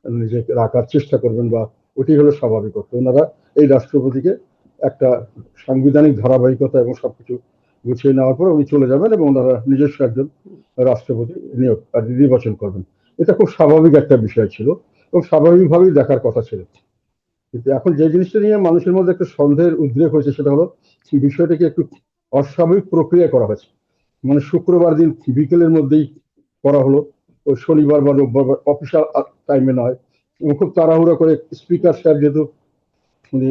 নিজেকে রাখার চেষ্টা করবেন, বা ওটি হলো স্বাভাবিকতা। ওনারা এই রাষ্ট্রপতিকে একটা সাংবিধানিক ধারাবাহিকতা এবং সবকিছু গুছিয়ে নেওয়ার পর উনি চলে যাবেন এবং ওনারা নিজস্ব একজন রাষ্ট্রপতি নির্বাচন করবেন। এটা খুব স্বাভাবিক একটা বিষয় ছিল এবং স্বাভাবিকভাবেই দেখার কথা ছিল। কিন্তু এখন যে জিনিসটা নিয়ে মানুষের মধ্যে একটা সন্দেহের উদ্রেক হয়েছে সেটা হলো বিষয়টাকে একটু অস্বাভাবিক প্রক্রিয়া করা হয়েছে। মানে শুক্রবার দিন বিকেলের মধ্যেই করা হলো, ওই শনিবার বা রোববার অফিসিয়াল টাইমে নয়, এবং খুব তাড়াহুড়ো করে স্পিকার সাহেব যেহেতু উনি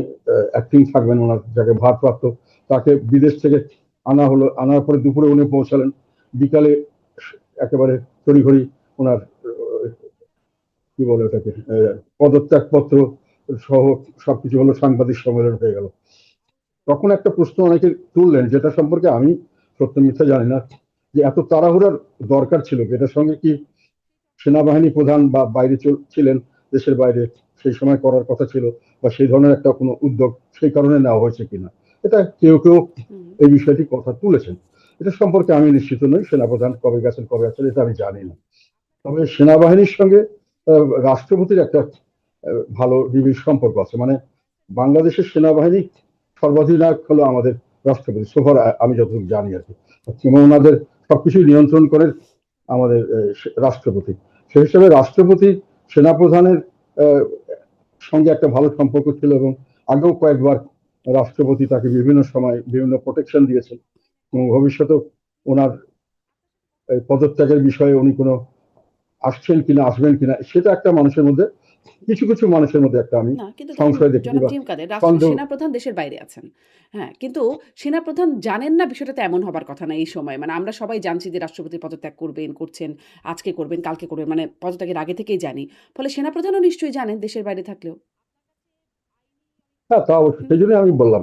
অ্যাক্টিং থাকবেন, ওনার যাকে ভারপ্রাপ্ত, তাকে বিদেশ থেকে আনা হলো। আনার পরে দুপুরে উনি পৌঁছালেন, বিকালে একেবারে তড়িঘড়ি ওনার কি বলে ওটাকে পদত্যাগপত্র সহ সবকিছু হলো, সাংবাদিক সম্মেলন হয়ে গেল। তখন একটা প্রশ্ন অনেকে তুললেন, যেটা সম্পর্কে আমি সত্য মিথ্যা জানি না, যে এত তাড়াহুড়ার দরকার ছিল কি? এটার সঙ্গে কি সেনাবাহিনী প্রধান বা বাইরে ছিলেন, দেশের বাইরে, সেই সময় করার কথা ছিল, বা সেই ধরনের একটা কোনো উদ্যোগ সেই কারণে নেওয়া হয়েছে কিনা? এটা কেউ কেউ এই বিষয়টি কথা তুলেছেন। এটা সম্পর্কে আমি নিশ্চিত নই, সেনাপ্রধান কবে গেছেন কবে আছেন এটা আমি জানি না। তবে সেনাবাহিনীর সঙ্গে রাষ্ট্রপতির একটা ভালো নিবিড় সম্পর্ক আছে। মানে বাংলাদেশের সেনাবাহিনী সর্বাধিনায়ক হলো আমাদের রাষ্ট্রপতি, সোফার আমি যতটুকু জানি আর কি, এবং ওনাদের সবকিছুই নিয়ন্ত্রণ করে আমাদের রাষ্ট্রপতি। সেই হিসাবে রাষ্ট্রপতি সেনাপ্রধানের সঙ্গে একটা ভালো সম্পর্ক ছিল, এবং আগেও কয়েকবার রাষ্ট্রপতি তাকে বিভিন্ন সময় বিভিন্ন প্রোটেকশন দিয়েছেন, এবং ভবিষ্যতেও ওনার পদত্যাগের বিষয়ে উনি কোনো আসছেন কিনা আসবেন কিনা সেটা একটা মানুষের মধ্যে, কিছু কিছু মানুষের মধ্যে একটা আমি না, কিন্তু দেখেন সংশয় দেখেছি জনাব বা জিম কাদের সন্দেহ। সেনাপ্রধান দেশের বাইরে আছেন। হ্যাঁ, কিন্তু সেনাপ্রধান জানেন না বিষয়টা তো এমন হবার কথা না এই সময়। মানে আমরা সবাই জানছি যে রাষ্ট্রপতি পদত্যাগ করবেন, করছেন, আজকে করবেন, কালকে করবেন। মানে পদত্যাগের আগে থেকেই জানি। ফলে সেনাপ্রধানও নিশ্চয়ই জানেন দেশের বাইরে থাকলেও। হ্যাঁ, তা অবশ্যই, হুম, সেই জন্য আমি বললাম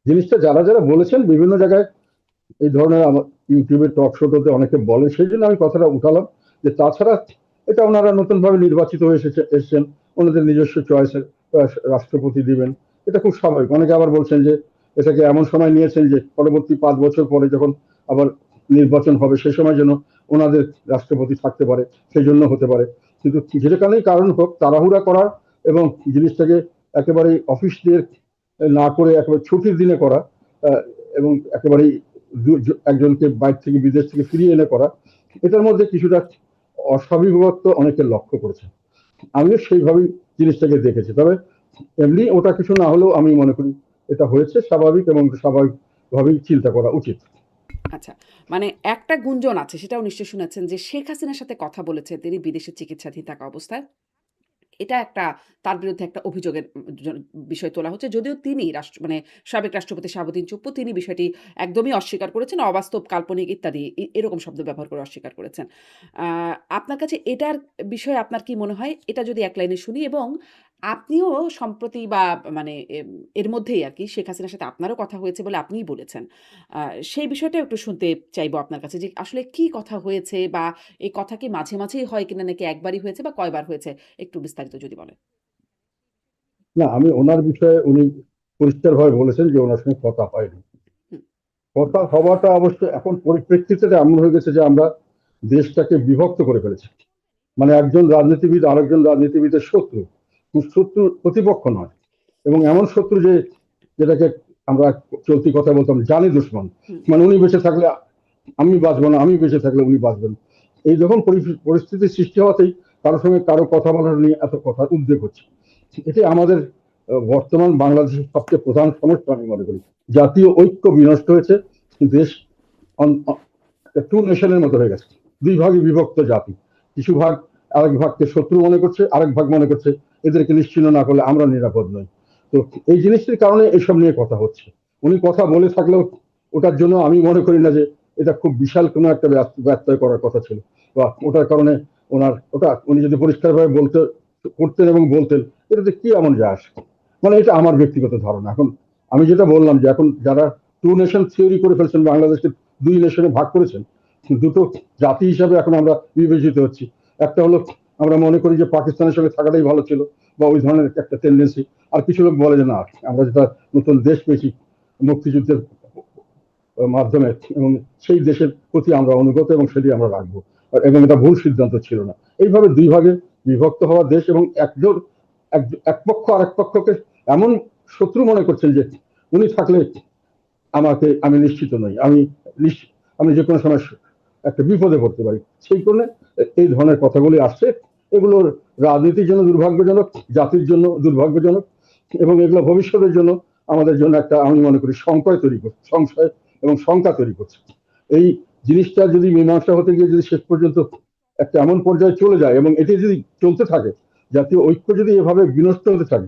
জিনিসটা যারা যারা বলেছেন বিভিন্ন জায়গায়, এই ধরনের আমার ইউটিউবের টক শোতে অনেকে বলে, সেই জন্য আমি কথাটা উঠালাম। যে তাছাড়া এটা ওনারা নতুন ভাবে নির্বাচিত হয়ে এসেছেন, ওনাদের নিজস্ব চয়েসের রাষ্ট্রপতি দিবেন, এটা খুব স্বাভাবিক। অনেকে আবার বলছেন যে এটাকে এমন সময় নিয়েছেন যে পরবর্তী 5 বছর পরে যখন আবার নির্বাচন হবে সেই সময় যেন ওনাদের রাষ্ট্রপতি থাকতে পারে, সেই জন্য হতে পারে। কিন্তু যেখানেই কারণ হোক, তাড়াহুড়া করা এবং জিনিসটাকে একেবারে অফিস দিয়ে না করে একেবারে ছুটির দিনে করা, এবং একেবারেই একজনকে বাইরে থেকে বিদেশ থেকে ফিরিয়ে এনে করা, এটার মধ্যে কিছুটা অস্বাভাবিকত্ব অনেকে লক্ষ্য করেছে। আমিও সেইভাবেই জিনিসটাকে দেখেছি। তবে এমনি ওটা কিছু না হলেও আমি মনে করি এটা হয়েছে স্বাভাবিক, এবং স্বাভাবিকভাবেই চিন্তা করা উচিত। আচ্ছা। মানে একটা গুঞ্জন আছে সেটাও নিশ্চয়ই শুনেছেন যে শেখ হাসিনার সাথে কথা বলেছেন তিনি বিদেশে চিকিৎসাধীন থাকা অবস্থায়। এটা একটা তার বিরুদ্ধে একটা অভিযোগের বিষয় তোলা হচ্ছে। যদিও তিনি মানে সাবেক রাষ্ট্রপতি শাহাবুদ্দিন চুপ্পু তিনি বিষয়টি একদমই অস্বীকার করেছেন। অবাস্তব, কাল্পনিক ইত্যাদি এরকম শব্দ ব্যবহার করে অস্বীকার করেছেন। আ আপনার কাছে এটার বিষয়ে আপনার কি মনে হয়? এটা যদি এক লাইনে শুনি এবং আপনিও সম্প্রতি বা মানে এর মধ্যেই আরকি শেখ হাসিনার সাথে আপনারও কথা হয়েছে বলে আপনিই বলেছেন। আ সেই বিষয়টাও একটু শুনতে চাইবো আপনার কাছে যে আসলে কি কথা হয়েছে বা এই কথা কি মাঝে, মাঝেই হয় কিনা নাকি একবারই হয়েছে বা কয়বার হয়েছে? একটু বিস্তারিত যদি বলেন। না, আমি ওনার বিষয়ে উনি পরিষ্কারভাবে বলেছেন যে ওনার সঙ্গে কথা হয়নি। হুম, কথা হওয়াটা অবশ্য এখন পরিপ্রেক্ষিতে এমন হয়ে গেছে যে আমরা দেশটাকে বিভক্ত করে ফেলেছি। মানে একজন রাজনীতিবিদ আরেকজন রাজনীতিবিদের শত্রু, শত্রু প্রতিপক্ষ নয়, এবং এমন শত্রু যে যেটাকে আমরা চলতি কথা বলতাম জানি দুশ্মন। হুম, মানে উনি বেঁচে থাকলে আমি বাঁচবো না, আমি বেঁচে থাকলে উনি বাঁচবেন, এই যখন পরিস্থিতির সৃষ্টি হওয়াতেই কারোর সঙ্গে কারো কথা বলার নিয়ে এত কথার উদ্বেগ হচ্ছে। এটি আমাদের বর্তমান বাংলাদেশের সবচেয়ে প্রধান সমস্যা আমি মনে করি। জাতীয় ঐক্য বিনষ্ট হয়েছে, দেশ টু নেশনের মতো হয়ে গেছে, দুই ভাগে বিভক্ত জাতি। কিছু ভাগ আরেক ভাগকে শত্রু মনে করছে, আরেক ভাগ মনে করছে এদেরকে নিশ্চিহ্ন না করলে আমরা নিরাপদ নই। তো এই জিনিসটির কারণে এইসব নিয়ে কথা হচ্ছে। উনি কথা বলে থাকলেও ওটার জন্য আমি মনে করি না যে এটা খুব বিশাল কোনো একটা ব্যত্যয় করার কথা ছিল, বা ওটার কারণে ওটা উনি যদি পরিষ্কারভাবে বলতে করতেন এবং বলতেন, এটাতে কি এমন যায় আসে? মানে এটা আমার ব্যক্তিগত ধারণা। এখন আমি যেটা বললাম যে এখন যারা টু নেশন থিওরি করে ফেলছেন, বাংলাদেশকে দুই নেশনে ভাগ করেছেন, দুটো জাতি হিসাবে এখন আমরা বিবেচিত হচ্ছি। একটা হলো আমরা মনে করি যে পাকিস্তানের সঙ্গে থাকাটাই ভালো ছিল, বা ওই ধরনের একটা টেন্ডেন্সি। আর কিছু লোক বলে যে না, আমরা যেটা নতুন দেশ পেয়েছি মুক্তিযুদ্ধের মাধ্যমে, এবং সেই দেশের প্রতি আমরা অনুগত এবং সেটি আমরা রাখবো, এবং এটা ভুল সিদ্ধান্ত ছিল না। এইভাবে দুই ভাগে বিভক্ত হওয়া দেশ, এবং একজন এক পক্ষ আরেক পক্ষকে এমন শত্রু মনে করছেন যে উনি থাকলে আমি নিশ্চিত নই, আমি যে কোনো সময় একটা বিপদে পড়তে পারি। সেই কারণে এই ধরনের কথাগুলি আসছে। এগুলো রাজনীতির জন্য দুর্ভাগ্যজনক, জাতির জন্য দুর্ভাগ্যজনক, এবং এগুলো ভবিষ্যতের জন্য আমাদের জন্য একটা, আমি মনে করি, সংশয় এবং শঙ্কা তৈরি করছে। এই জিনিসটা যদি মীমাংসা হতে গিয়ে যদি শেষ পর্যন্ত একটা এমন পর্যায়ে চলে যায় এবং এটি যদি চলতে থাকে, জাতীয় ঐক্য যদি এভাবে বিনষ্ট হতে থাকে,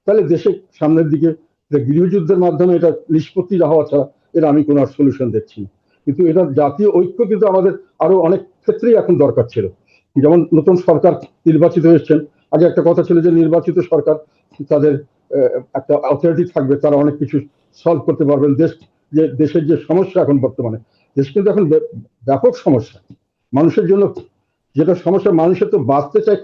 তাহলে দেশে সামনের দিকে গৃহযুদ্ধের মাধ্যমে এটা নিষ্পত্তি হওয়া ছাড়া এর আমি কোনো সলিউশন দেখছি না। কিন্তু এটা জাতীয় ঐক্য কিন্তু আমাদের আরো অনেক ক্ষেত্রেই এখন দরকার ছিল। যেমন নতুন সরকার নির্বাচিত হয়েছেন, আগে একটা কথা ছিল যে নির্বাচিত সরকার তাদের একটা অথরিটি থাকবে, তারা অনেক কিছু সলভ করতে পারবেন। দেশের যে সমস্যা এখন বর্তমানে, দেশ কিন্তু এখন ব্যাপক সমস্যা মানুষের জন্য। যেটা সমস্যা, মানুষের তো বাঁচতে চায়,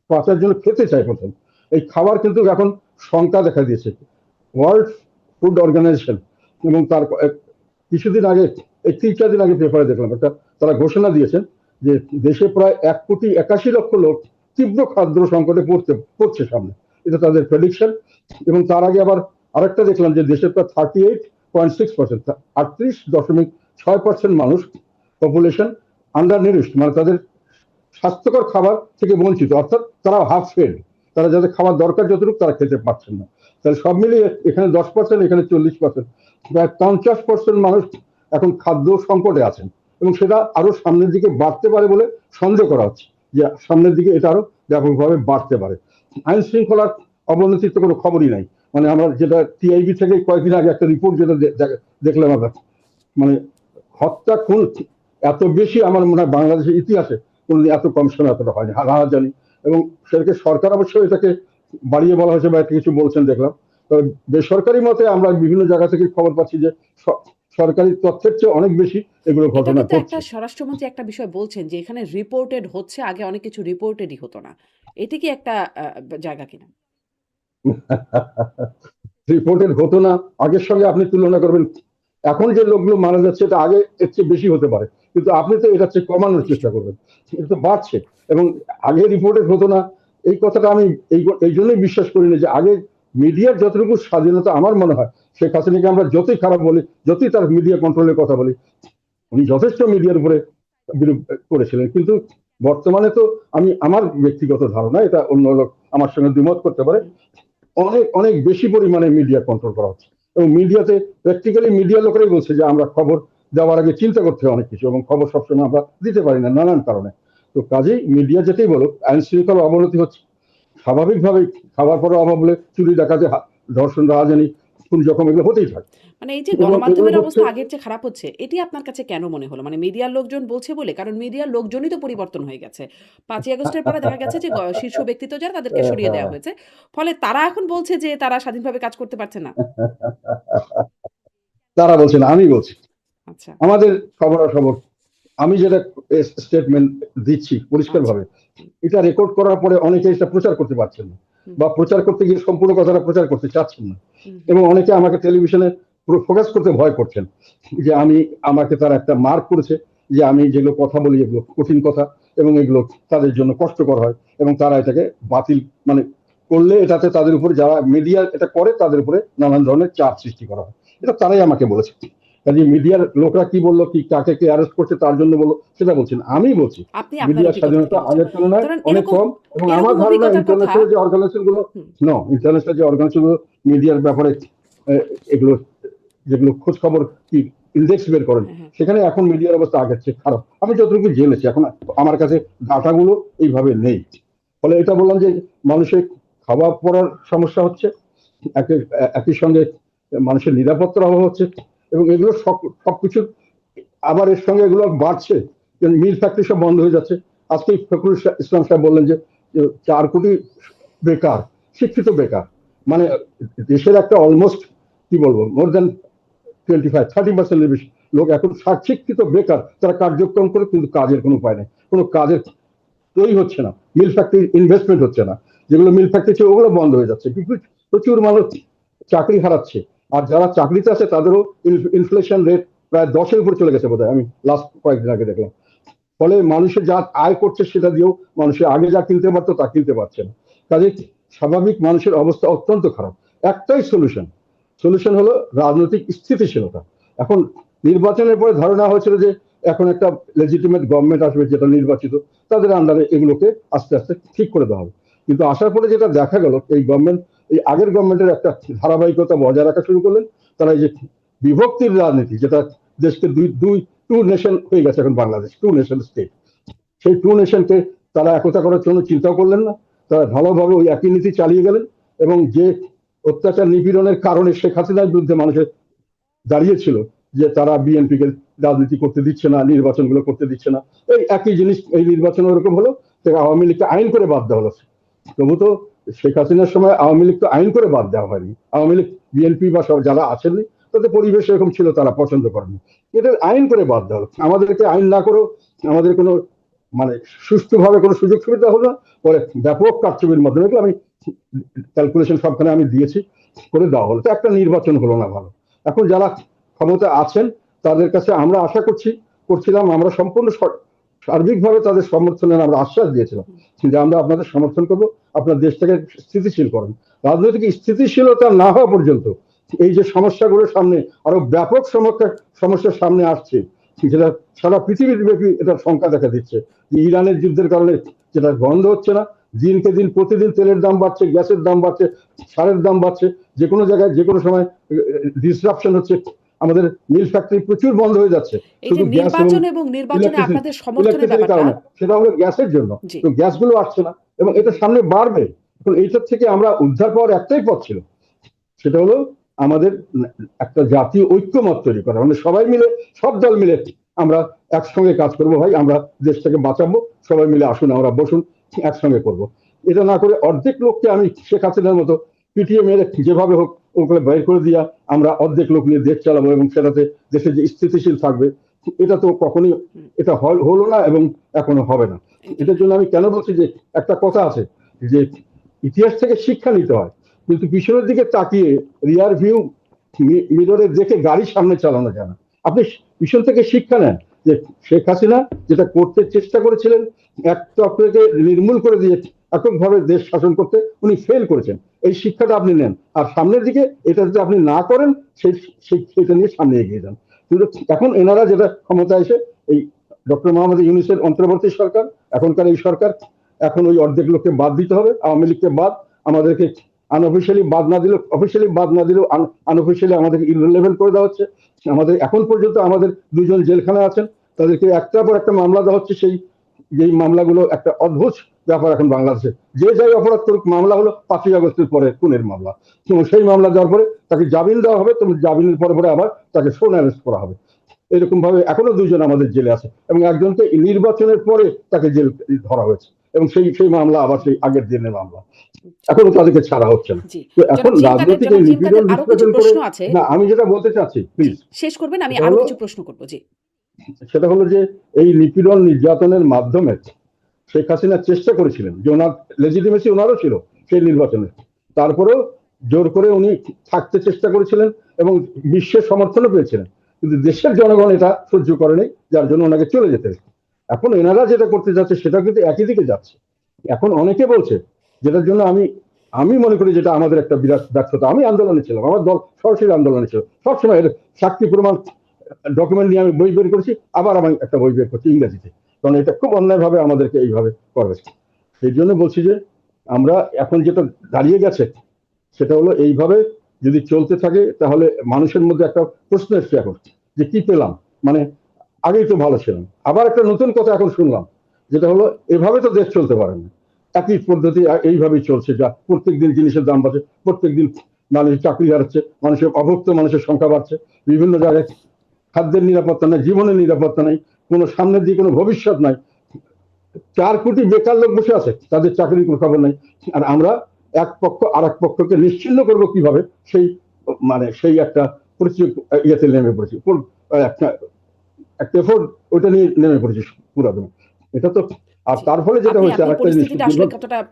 বাঁচার জন্য খেতে চায় প্রথম। এই খাবার কিন্তু এখন শঙ্কা দেখা দিয়েছে। ওয়ার্ল্ড ফুড অর্গানাইজেশন এবং তার কিছুদিন আগে, এই 3-4 দিন আগে পেপারে দেখলাম একটা, তারা ঘোষণা দিয়েছেন যে দেশে প্রায় 1,81,00,000 লোক তীব্র খাদ্য সংকটে পড়ছে সামনে। এটা তাদের প্রেডিকশন। এবং তার আগে আবার আরেকটা দেখলাম যে দেশের প্রায় 38.6%, 38.6% মানুষ পপুলেশন আন্ডার নিউট্রিশড, মানে তাদের স্বাস্থ্যকর খাবার থেকে বঞ্চিত, অর্থাৎ তারা হাফ ফেড, তারা যাদের খাবার দরকার যতটুকু তারা খেতে পারছেন না। তাহলে সব মিলিয়ে এখানে 10%, এখানে 40%, প্রায় 50% মানুষ এখন খাদ্য সংকটে আছেন, এবং সেটা আরো সামনের দিকে বাড়তে পারে বলে সন্দেহ করা হচ্ছে, যে সামনের দিকে এটা আরো ব্যাপকভাবে বাড়তে পারে। আইন শৃঙ্খলার অবনতির তো কোনো খবরই নাই। মানে আমরা যেটা টিআইবি থেকে কয়েকদিন আগে একটা রিপোর্ট যেটা দেখলাম আমরা, মানে হত্যা খুন এত বেশি আমার মনে হয় বাংলাদেশের ইতিহাসে কোনোদিন এত কম সময় এতটা হয়নি, জানি। এবং সেটাকে সরকার অবশ্যই এটাকে বাড়িয়ে বলা হয়েছে বা একটা কিছু বলছেন দেখলাম। তবে বেসরকারি মতে আমরা বিভিন্ন জায়গা থেকে খবর পাচ্ছি যে সরকারি তথ্যের চেয়ে অনেক বেশি এগুলো এটা ঘটনা কিন্তু একটা ঘটছে। স্বরাষ্ট্রমন্ত্রী একটা বিষয় বলছেন যে এখানে রিপোর্টেড হচ্ছে, আগে অনেক কিছু রিপোর্টেডই হতো না। এটি কি একটা জায়গা কিনা? রিপোর্টেড হতো না, আগের সঙ্গে আপনি তুলনা করবেন, এখন যে লোকগুলো মারা যাচ্ছে এটা আগে এর চেয়ে বেশি হতে পারে, কিন্তু আপনি তো এটা চেয়ে কমানোর চেষ্টা নিশ্চয়ই। করবেন। এটা তো বাড়ছে। এবং আগে রিপোর্টেড হতো না, এই কথাটা আমি এই জন্যই বিশ্বাস করি না যে আগে মিডিয়ার যতটুকু স্বাধীনতা, আমার মনে হয় শেখ হাসিনাকে আমরা যতই খারাপ বলি, যতই তার মিডিয়া কন্ট্রোলের কথা বলি, উনি যথেষ্ট মিডিয়ার উপরে বিরূপ করেছিলেন। কিন্তু বর্তমানে তো আমার ব্যক্তিগত ধারণা, এটা অন্য লোক আমার সঙ্গে দ্বিমত করতে পারে, অনেক অনেক বেশি পরিমাণে মিডিয়া কন্ট্রোল করা হচ্ছে। এবং মিডিয়াতে প্র্যাকটিক্যালি মিডিয়া লোকেরাই বলছে যে আমরা খবর দেওয়ার আগে চিন্তা করতে হয় অনেক কিছু, এবং খবর সবসময় আমরা দিতে পারি না নানান কারণে। তো কাজেই মিডিয়া যেটাই বলুক, আইন শৃঙ্খলার অবনতি হচ্ছে স্বাভাবিকভাবেই। খাবার পরে অভাব হলে চুরি ডাকাতি, ধর্ষণ, রাহাজানি, খুন জখম এগুলো হতেই থাকে। মানে এই যে এবং এগুলো গণমাধ্যমের হচ্ছে, অবস্থা আগের চেয়ে খারাপ হচ্ছে, এটি আপনার কাছে কেন মনে হলো? মানে মিডিয়ার লোকজন বলছে বলে? কারণ মিডিয়ার লোকজনই তো পরিবর্তন হয়ে গেছে। ৫ই আগস্টের পরে দেখা গেছে যে শীর্ষ ব্যক্তিত্ব যারা তাদেরকে সরিয়ে দেওয়া হয়েছে। ফলে তারা এখন বলছে যে তারা স্বাধীনভাবে কাজ করতে পারছে না। তারা বলছে না, আমি বলছি। আচ্ছা, আমাদের খবরাখবর, আমি যেটা স্টেটমেন্ট দিচ্ছি আচ্ছা। পরিষ্কারভাবে, হুম, এটা রেকর্ড করার পরে অনেকে এটা প্রচার করতে পারছেন না, হুম, বা প্রচার করতে গিয়ে সম্পূর্ণ কথাটা প্রচার করতে চাচ্ছেন না। হুম, হুম, এবং অনেকে আমাকে টেলিভিশনে পুরো ফোকাস করতে ভয় করছেন, যে আমাকে তারা একটা মার্ক করেছে, যে আমি যেগুলো কথা বলি এগুলো কঠিন কথা, এবং এগুলো তাদের জন্য কষ্টকর হয়, এবং তারা এটাকে বাতিল, মানে করলে এটাতে তাদের উপরে, যারা মিডিয়া এটা করে তাদের উপরে নানান ধরনের চাপ সৃষ্টি করা হয়। এটা তারাই আমাকে বলেছে। কাজে মিডিয়ার লোকরা কি বললো, কি কাকে কে অ্যারেস্ট করছে তার জন্য বললো সেটা বলছেন, আমি বলছি আপনি আপনার মিডিয়ার অভিজ্ঞতা থেকে স্বাধীনতা বলছেন। আগের তুলনায় ধরেন অনেক এরকম কম। এবং আমার এরকম ধারণা অভিজ্ঞতার কথা ইন্টারন্যাশনাল যে অর্গানাইজেশন গুলো, হুম, ইন্টারন্যাশনাল যে অর্গানাইজেশন গুলো মিডিয়ার ব্যাপারে এগুলো, যেগুলো খোঁজ খবর কি ইন্ডেক্স বের করেন, হ্যাঁ, হ্যাঁ। সেখানে এখন মিডিয়ার অবস্থা আগের চেয়ে খারাপ। আমি যতটুকু জেনেছি, এখন আমার কাছে ডাটাগুলো এইভাবে নেই। ফলে এটা বললাম যে মানুষের খাওয়া পড়ার সমস্যা হচ্ছে, একই সঙ্গে মানুষের নিরাপত্তার অভাব হচ্ছে, এবং এগুলো সবকিছু আবার এর সঙ্গে এগুলো বাড়ছে। মিল ফ্যাক্টরি সব বন্ধ হয়ে যাচ্ছে। আজকে ফখরুল ইসলাম সাহেব বললেন যে 4 কোটি বেকার, শিক্ষিত বেকার, মানে দেশের একটা অলমোস্ট, কি বলবো, মোর দেন 25-30% বেশি লোক এখন শিক্ষিত বেকার, তারা কার্যক্রম করে কিন্তু কাজের কোনো উপায় নেই, কোনো কাজের তৈরি হচ্ছে না, মিল ফ্যাক্টরি ইনভেস্টমেন্ট হচ্ছে না, যেগুলো মিল ফ্যাক্টরি ছিল ওগুলো বন্ধ হয়ে যাচ্ছে, প্রচুর মানুষ চাকরি হারাচ্ছে। আর যারা চাকরিতে আছে তাদেরও ইনফ্লেশন রেট প্রায় 10-এর উপরে চলে গেছে বোধহয়, আমি লাস্ট কয়েকদিন আগে দেখলাম। ফলে মানুষের যা আয় করছে সেটা দিয়েও মানুষের আগে যা কিনতে পারতো তা কিনতে পারছে না। কাজে স্বাভাবিক মানুষের অবস্থা অত্যন্ত খারাপ। একটাই সলিউশন হলো রাজনৈতিক স্থিতিশীলতা। এখন নির্বাচনের পরে ধারণা হয়েছিল যে এখন একটা লেজিটিমেট গভর্নমেন্ট আসবে যেটা নির্বাচিত, তাদের আন্ডারে এগুলোকে আস্তে আস্তে ঠিক করে দেওয়া হবে। কিন্তু আসার পরে যেটা দেখা গেল, এই গভর্নমেন্ট এই আগের গভর্নমেন্টের একটা ধারাবাহিকতা বজায় রাখা শুরু করলেন। তারা এই যে বিভক্তির রাজনীতি, যেটা দেশকে টু নেশন হয়ে গেছে এখন বাংলাদেশ, টু নেশন স্টেট, সেই টু নেশনকে তারা একতা করার জন্য চিন্তাও করলেন না। তারা ভালোভাবে ওই একই নীতি চালিয়ে গেলেন এবং যে অত্যাচার নিপীড়নের কারণে শেখ হাসিনার বিরুদ্ধে মানুষের দাঁড়িয়েছিল যে তারা বিএনপিকে রাজনীতি করতে দিচ্ছে না, নির্বাচনগুলো করতে দিচ্ছে না, এই একই জিনিস এই নির্বাচন ওরকম হলো। আওয়ামী লীগকে আইন করে বাদ দেওয়া হলো। তবু তো শেখ হাসিনার সময় আওয়ামী লীগ তো আইন করে বাদ দেওয়া হয়নি। আওয়ামী লীগ বিএনপি বা সব যারা আসেননি, তাদের পরিবেশ এরকম ছিল, তারা পছন্দ করেনি, এটা আইন করে বাদ দেওয়া হলো। আমাদেরকে আইন না করেও আমাদের কোনো মানে সুষ্ঠুভাবে কোনো সুযোগ সুবিধা হলো না। পরে ব্যাপক কারচুপির মাধ্যমে, আমি ক্যালকুলেশন সবখানে আমি দিয়েছি, করে দেওয়া হলো। তো একটা নির্বাচন হলো না ভালো। এখন যারা ক্ষমতা আছেন তাদের কাছে আমরা আশা করছিলাম, আমরা সম্পূর্ণ সার্বিকভাবে তাদের সমর্থনের আমরা আশ্বাস দিয়েছিলাম যে আমরা আপনাদের সমর্থন করব, আপনার দেশটাকে স্থিতিশীল করেন। রাজনৈতিক স্থিতিশীলতা না হওয়া পর্যন্ত এই যে সমস্যাগুলোর সামনে আরো ব্যাপক সমস্যার সামনে আসছে, যেটা সারা পৃথিবীব্যাপী এটা শঙ্কা দেখা দিচ্ছে যে ইরানের যুদ্ধের কারণে যেটা বন্ধ হচ্ছে না, দিনকে দিন প্রতিদিন তেলের দাম বাড়ছে, গ্যাসের দাম বাড়ছে, সারের দাম বাড়ছে, যে কোনো জায়গায় যে কোনো সময় ডিসরাপশন হচ্ছে। আমাদের মিল ফ্যাক্টরি প্রচুর বন্ধ হয়ে যাচ্ছে এই যে শুধু গ্যাস এবং নির্বাচনে আপনাদের সমর্থনের ইলেকট্রিসিটির ব্যাপারটা। কারণে, সেটা হলো গ্যাসের জন্য। জি। তো গ্যাসগুলো আসছে না এবং এটা সামনে বাড়বে। এখন এইটার থেকে আমরা উদ্ধার পাওয়ার একটাই পথ ছিল, সেটা হলো আমাদের একটা জাতীয় ঐক্যমত তৈরি করা, মানে সবাই মিলে, সব দল মিলে আমরা একসঙ্গে কাজ করব। ভাই আমরা দেশটাকে বাঁচাবো, সবাই মিলে আসুন আমরা বসুন একসঙ্গে করব। এটা না করে অর্ধেক লোককে আমি শেখ হাসিনার মতো পিটিয়ে মেরে যেভাবে হোক ওগুলো বের করে দিয়া আমরা অর্ধেক লোক নিয়ে দেশ চালাবো এবং সেটাতে দেশে যে স্থিতিশীল থাকবে, এটা তো কখনোই এটা হলো না এবং এখনো হবে না। এটার জন্য আমি কেন বলছি যে একটা কথা আছে যে ইতিহাস থেকে শিক্ষা নিতে হয়, কিন্তু পিছনের দিকে তাকিয়ে রিয়ার ভিউ মিররে দেখে গাড়ি সামনে চালানো যায় না। আপনি পিছন থেকে শিক্ষা নেন যে শেখ হাসিনা যেটা করতে চেষ্টা করেছিলেন, এক চক্রকে নির্মূল করে দিয়ে এককভাবে দেশ শাসন করতে উনি ফেল করেছেন, এই শিক্ষাটা আপনি নেন। আর সামনের দিকে এটা যদি আপনি না করেন, সেটা নিয়ে সামনে এগিয়ে যান। কিন্তু এখন এনারা যেটা ক্ষমতা এসে এই ডক্টর মোহাম্মদ ইউনূসের অন্তর্বর্তী সরকার, এখনকার এই সরকার, এখন ওই অর্ধেক লোককে বাদ দিতে হবে, আওয়ামী লীগকে বাদ, আমাদেরকে আনঅফিসিয়ালি বাদ না দিলেও, অফিসিয়ালি বাদ না দিলেও আনঅফিসিয়ালি আমাদেরকে ইররিলেভেন্ট করে দেওয়া হচ্ছে। আমাদের এখন পর্যন্ত আমাদের দুজন জেলখানায় আছেন, তাদেরকে একটার পর একটা মামলা দেওয়া হচ্ছে। যেই মামলাগুলো একটা অদ্ভুত ব্যাপার এখন বাংলাদেশে, যে যাই অপরাধ করুক মামলা হলো 5ই আগস্টের পরে খুনের মামলা, এবং সেই মামলা দেওয়ার পরে তাকে জামিন দেওয়া হবে, তো জামিনের পরে আবার তাকে শোন অ্যারেস্ট করা হবে। এরকম ভাবে এখনো দুজন আমাদের জেলে আছে এবং একজনকে নির্বাচনের পরে তাকে জেল ধরা হয়েছে এবং সেই মামলা আবার সেই আগের দিনের মামলা, এখনো তাদেরকে ছাড়া হচ্ছে না। তো এখন রাজনৈতিক নিপীড়ন বিশ্লেষণ করে না, আমি যেটা বলতে চাচ্ছি প্লিজ শেষ করবেন, আমি আরো কিছু প্রশ্ন করবো। জি, সেটা হলো যে এই নিপীড়ন নির্যাতনের মাধ্যমে শেখ হাসিনা চেষ্টা করেছিলেন যে ওনার লেজিটিমেসি ওনারও ছিল সেই নির্বাচনে, তারপরেও জোর করে উনি থাকতে চেষ্টা করেছিলেন এবং বিশ্বের সমর্থনও পেয়েছিলেন, কিন্তু দেশের জনগণ এটা সহ্য করেনি, যার জন্য ওনাকে চলে যেতে হয়েছে। এখন এনারা যেটা করতে যাচ্ছে সেটা কিন্তু একই দিকে যাচ্ছে। এখন অনেকে বলছে, যেটার জন্য আমি মনে করি যেটা আমাদের একটা বিরাট ব্যর্থতা। আমি আন্দোলনে ছিলাম, আমার দল সরাসরি আন্দোলনে ছিল, সবসময় এর সাক্ষী প্রমাণ ডকুমেন্ট নিয়ে আমি বই বের করেছি, আবার আমি একটা বই বের করছি ইংরেজিতে, কারণ এটা খুব অন্যায়ভাবে আমাদেরকে এইভাবে করবে। সেই জন্য বলছি যে আমরা এখন যেটা দাঁড়িয়ে গেছে সেটা হলো এইভাবে যদি চলতে থাকে তাহলে মানুষের মধ্যে একটা প্রশ্ন এসছে এখন যে কি পেলাম, মানে আগেই তো ভালো ছিলাম। আবার একটা নতুন কথা এখন শুনলাম, যেটা হলো এভাবে তো দেশ চলতে পারে না, একই পদ্ধতি এইভাবেই চলছে, যা প্রত্যেকদিন জিনিসের দাম বাড়ছে, প্রত্যেকদিন মানুষের চাকরি হারাচ্ছে, মানুষের অভুক্ত মানুষের সংখ্যা বাড়ছে, বিভিন্ন জায়গায় খাদ্যের নিরাপত্তা নাই, জীবনের নিরাপত্তা নাই, কোনো সামনের দিকে কোনো ভবিষ্যৎ নাই, 4 কোটি বেকার লোক বসে আছে, তাদের চাকরির কোনো খবর নাই। আর আমরা এক পক্ষ আর এক পক্ষকে নিশ্চিহ্ন করবো কিভাবে, সেই একটা ইয়েতে নেমে পড়েছি, একটা এফোর্ট ওইটা নিয়ে নেমে পড়েছি পুরাদমে। এটা তো আর তার ফলে যেটা হচ্ছে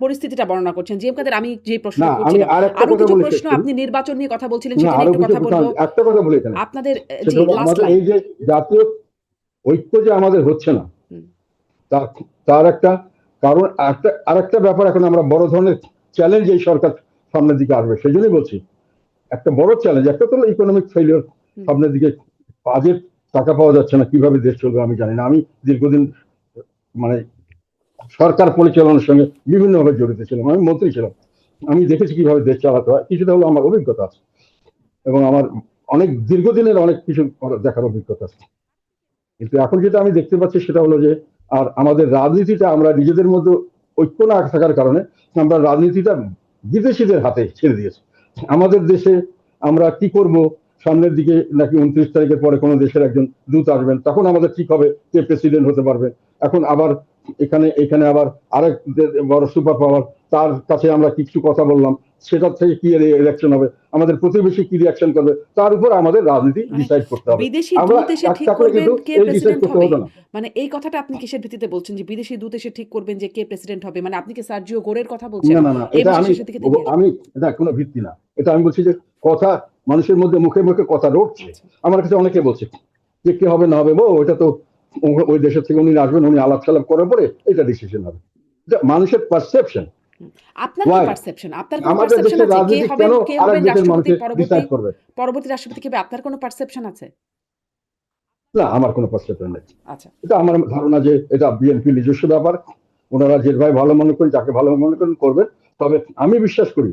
পরিস্থিতিটা বর্ণনা করছেন জি এম কাদের। আমি যে প্রশ্ন আমি আরেকটা কথা বলি, প্রশ্ন আপনি নির্বাচন নিয়ে কথা বলছিলেন, সেটা একটু কথা বলবো। একটা কথা বলি এখানে, আপনাদের এই যে জাতীয় ঐক্য যে আমাদের হচ্ছে না, তার তার একটা কারণ আরেকটা ব্যাপার, এখন আমরা বড় ধরনের চ্যালেঞ্জ এই সরকার সামনের দিকে আসবে, সেই জন্যই বলছি একটা বড় চ্যালেঞ্জ। একটা তো ইকোনমিক ফেলিওর হুম, সামনের দিকে, বাজেট টাকা পাওয়া যাচ্ছে না, কিভাবে দেশ চলবে আমি জানি না। আমি দীর্ঘদিন মানে সরকার পরিচালনার সঙ্গে বিভিন্নভাবে জড়িত ছিলাম, আমি মন্ত্রী ছিলাম, আমি দেখেছি কিভাবে দেশ চালাতে হয়, কিছুটা হলো আমার অভিজ্ঞতা আছে এবং আমার অনেক দীর্ঘদিনের অনেক কিছু দেখার অভিজ্ঞতা আছে। কিন্তু এখন যেটা আমি দেখতে পাচ্ছি সেটা হলো যে, আর আমাদের রাজনীতিটা আমরা নিজেদের মধ্যে ঐক্য না থাকার কারণে আমরা রাজনীতিটা বিদেশিদের হাতে ছেড়ে দিয়েছি। আমাদের দেশে আমরা কি করব, সামনের দিকে নাকি 29 তারিখের পরে কোনো দেশের একজন দূত আসবেন, তখন আমাদের ঠিক হবে কে প্রেসিডেন্ট হতে পারবে। এখন আবার এখানে এখানে আবার আরেক বড় সুপার পাওয়ার, তার কাছে আমরা কিছু কথা বললাম, সেটার থেকে কি ইলেকশন হবে, আমাদের প্রতিবেশী কি রিয়াকশন করবে, তার উপর আমাদের রাজনীতি মানে ডিসাইড করতে হবে। বিদেশি আমরা দূত এসে ঠিক একটা করে করবেন কিন্তু কে এই ডিসাইড প্রেসিডেন্ট করতে হবে, হতো না। মানে এই কথাটা আপনি কিসের ভিত্তিতে বলছেন যে বিদেশি দূত এসে ঠিক করবেন যে কে প্রেসিডেন্ট হবে? মানে আপনি কি সার্জিও গোরের কথা বলছেন না না না, এই এটা মাসের আমি শেষের দিকে তিনি আসবেন? আমি এটা কোনো ভিত্তি না। এটা আমি বলছি যে কথা মানুষের মধ্যে মুখে মুখে কথা রটছে। আচ্ছা, আমার কাছে অনেকে বলছে যে কি হবে না হবে, ওটা তো ওই দেশের থেকে উনি আসবেন, উনি আলাপ সালাপ করার পরে এটা ডিসিশন হবে। এটা মানুষের পারসেপশন। হুম। আপনার কি ওয়াই পারসেপশন? আপনার কোনো আমাদের পারসেপশন দেশের আছে কে রাজনীতি হবেন কেন কে আরেক হবেন দেশের রাষ্ট্রপতি মানুষকে পরবর্তী ডিসাইড করবে? পরবর্তী রাষ্ট্রপতি কে হবে? আপনার কোনো পারসেপশন আছে? না, আমার কোনো পারসেপশন নেই। আচ্ছা, এটা আমার ধারণা যে এটা বিএনপি নিজস্ব ব্যাপার, ওনারা যেভাবে ভালো মনে করেন, যাকে ভালো মনে করেন করবেন। তবে আমি বিশ্বাস করি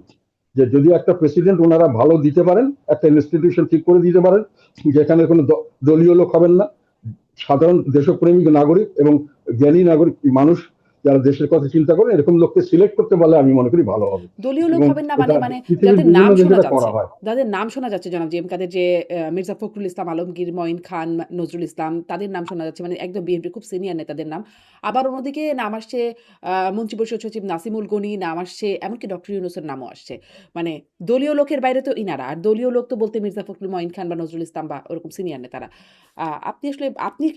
যে যদি একটা প্রেসিডেন্ট ওনারা ভালো দিতে পারেন, একটা ইনস্টিটিউশন ঠিক করে দিতে পারেন, যেখানে কোনো দলীয় লোক হবেন না, সাধারণ দেশপ্রেমিক নাগরিক এবং জ্ঞানী নাগরিক মানুষ যারা দেশের কথা চিন্তা করেন, এরকম লোককে সিলেক্ট করতে পারলে আমি মনে করি ভালো হবে। দলীয় লোক এবং হবেন না মানে এটা মানে পৃথিবীর যাদের বিভিন্ন নাম দেশে শোনা এটা যাচ্ছে, করা হয়। যাদের নাম শোনা যাচ্ছে জনাব জি এম কাদের, যে মির্জা ফখরুল ইসলাম আলমগীর, মঈন খান, নজরুল ইসলাম, তাদের নাম শোনা যাচ্ছে, মানে একদম বিএনপির খুব সিনিয়র নেতাদের নাম। আবার অন্যদিকে নাম আসছে মন্ত্রিপরিষদ সচিব নাসিমুল গনি, নাম আসছে এমনকি ডক্টর ইউনূসের নামও আসছে। মানে দলীয় লোকের বাইরে তো ইনারা, আর দলীয় লোক তো বলতে মির্জা ফখরুল, মঈন খান বা নজরুল ইসলাম বা ওরকম সিনিয়র নেতারা। আপনি আসলে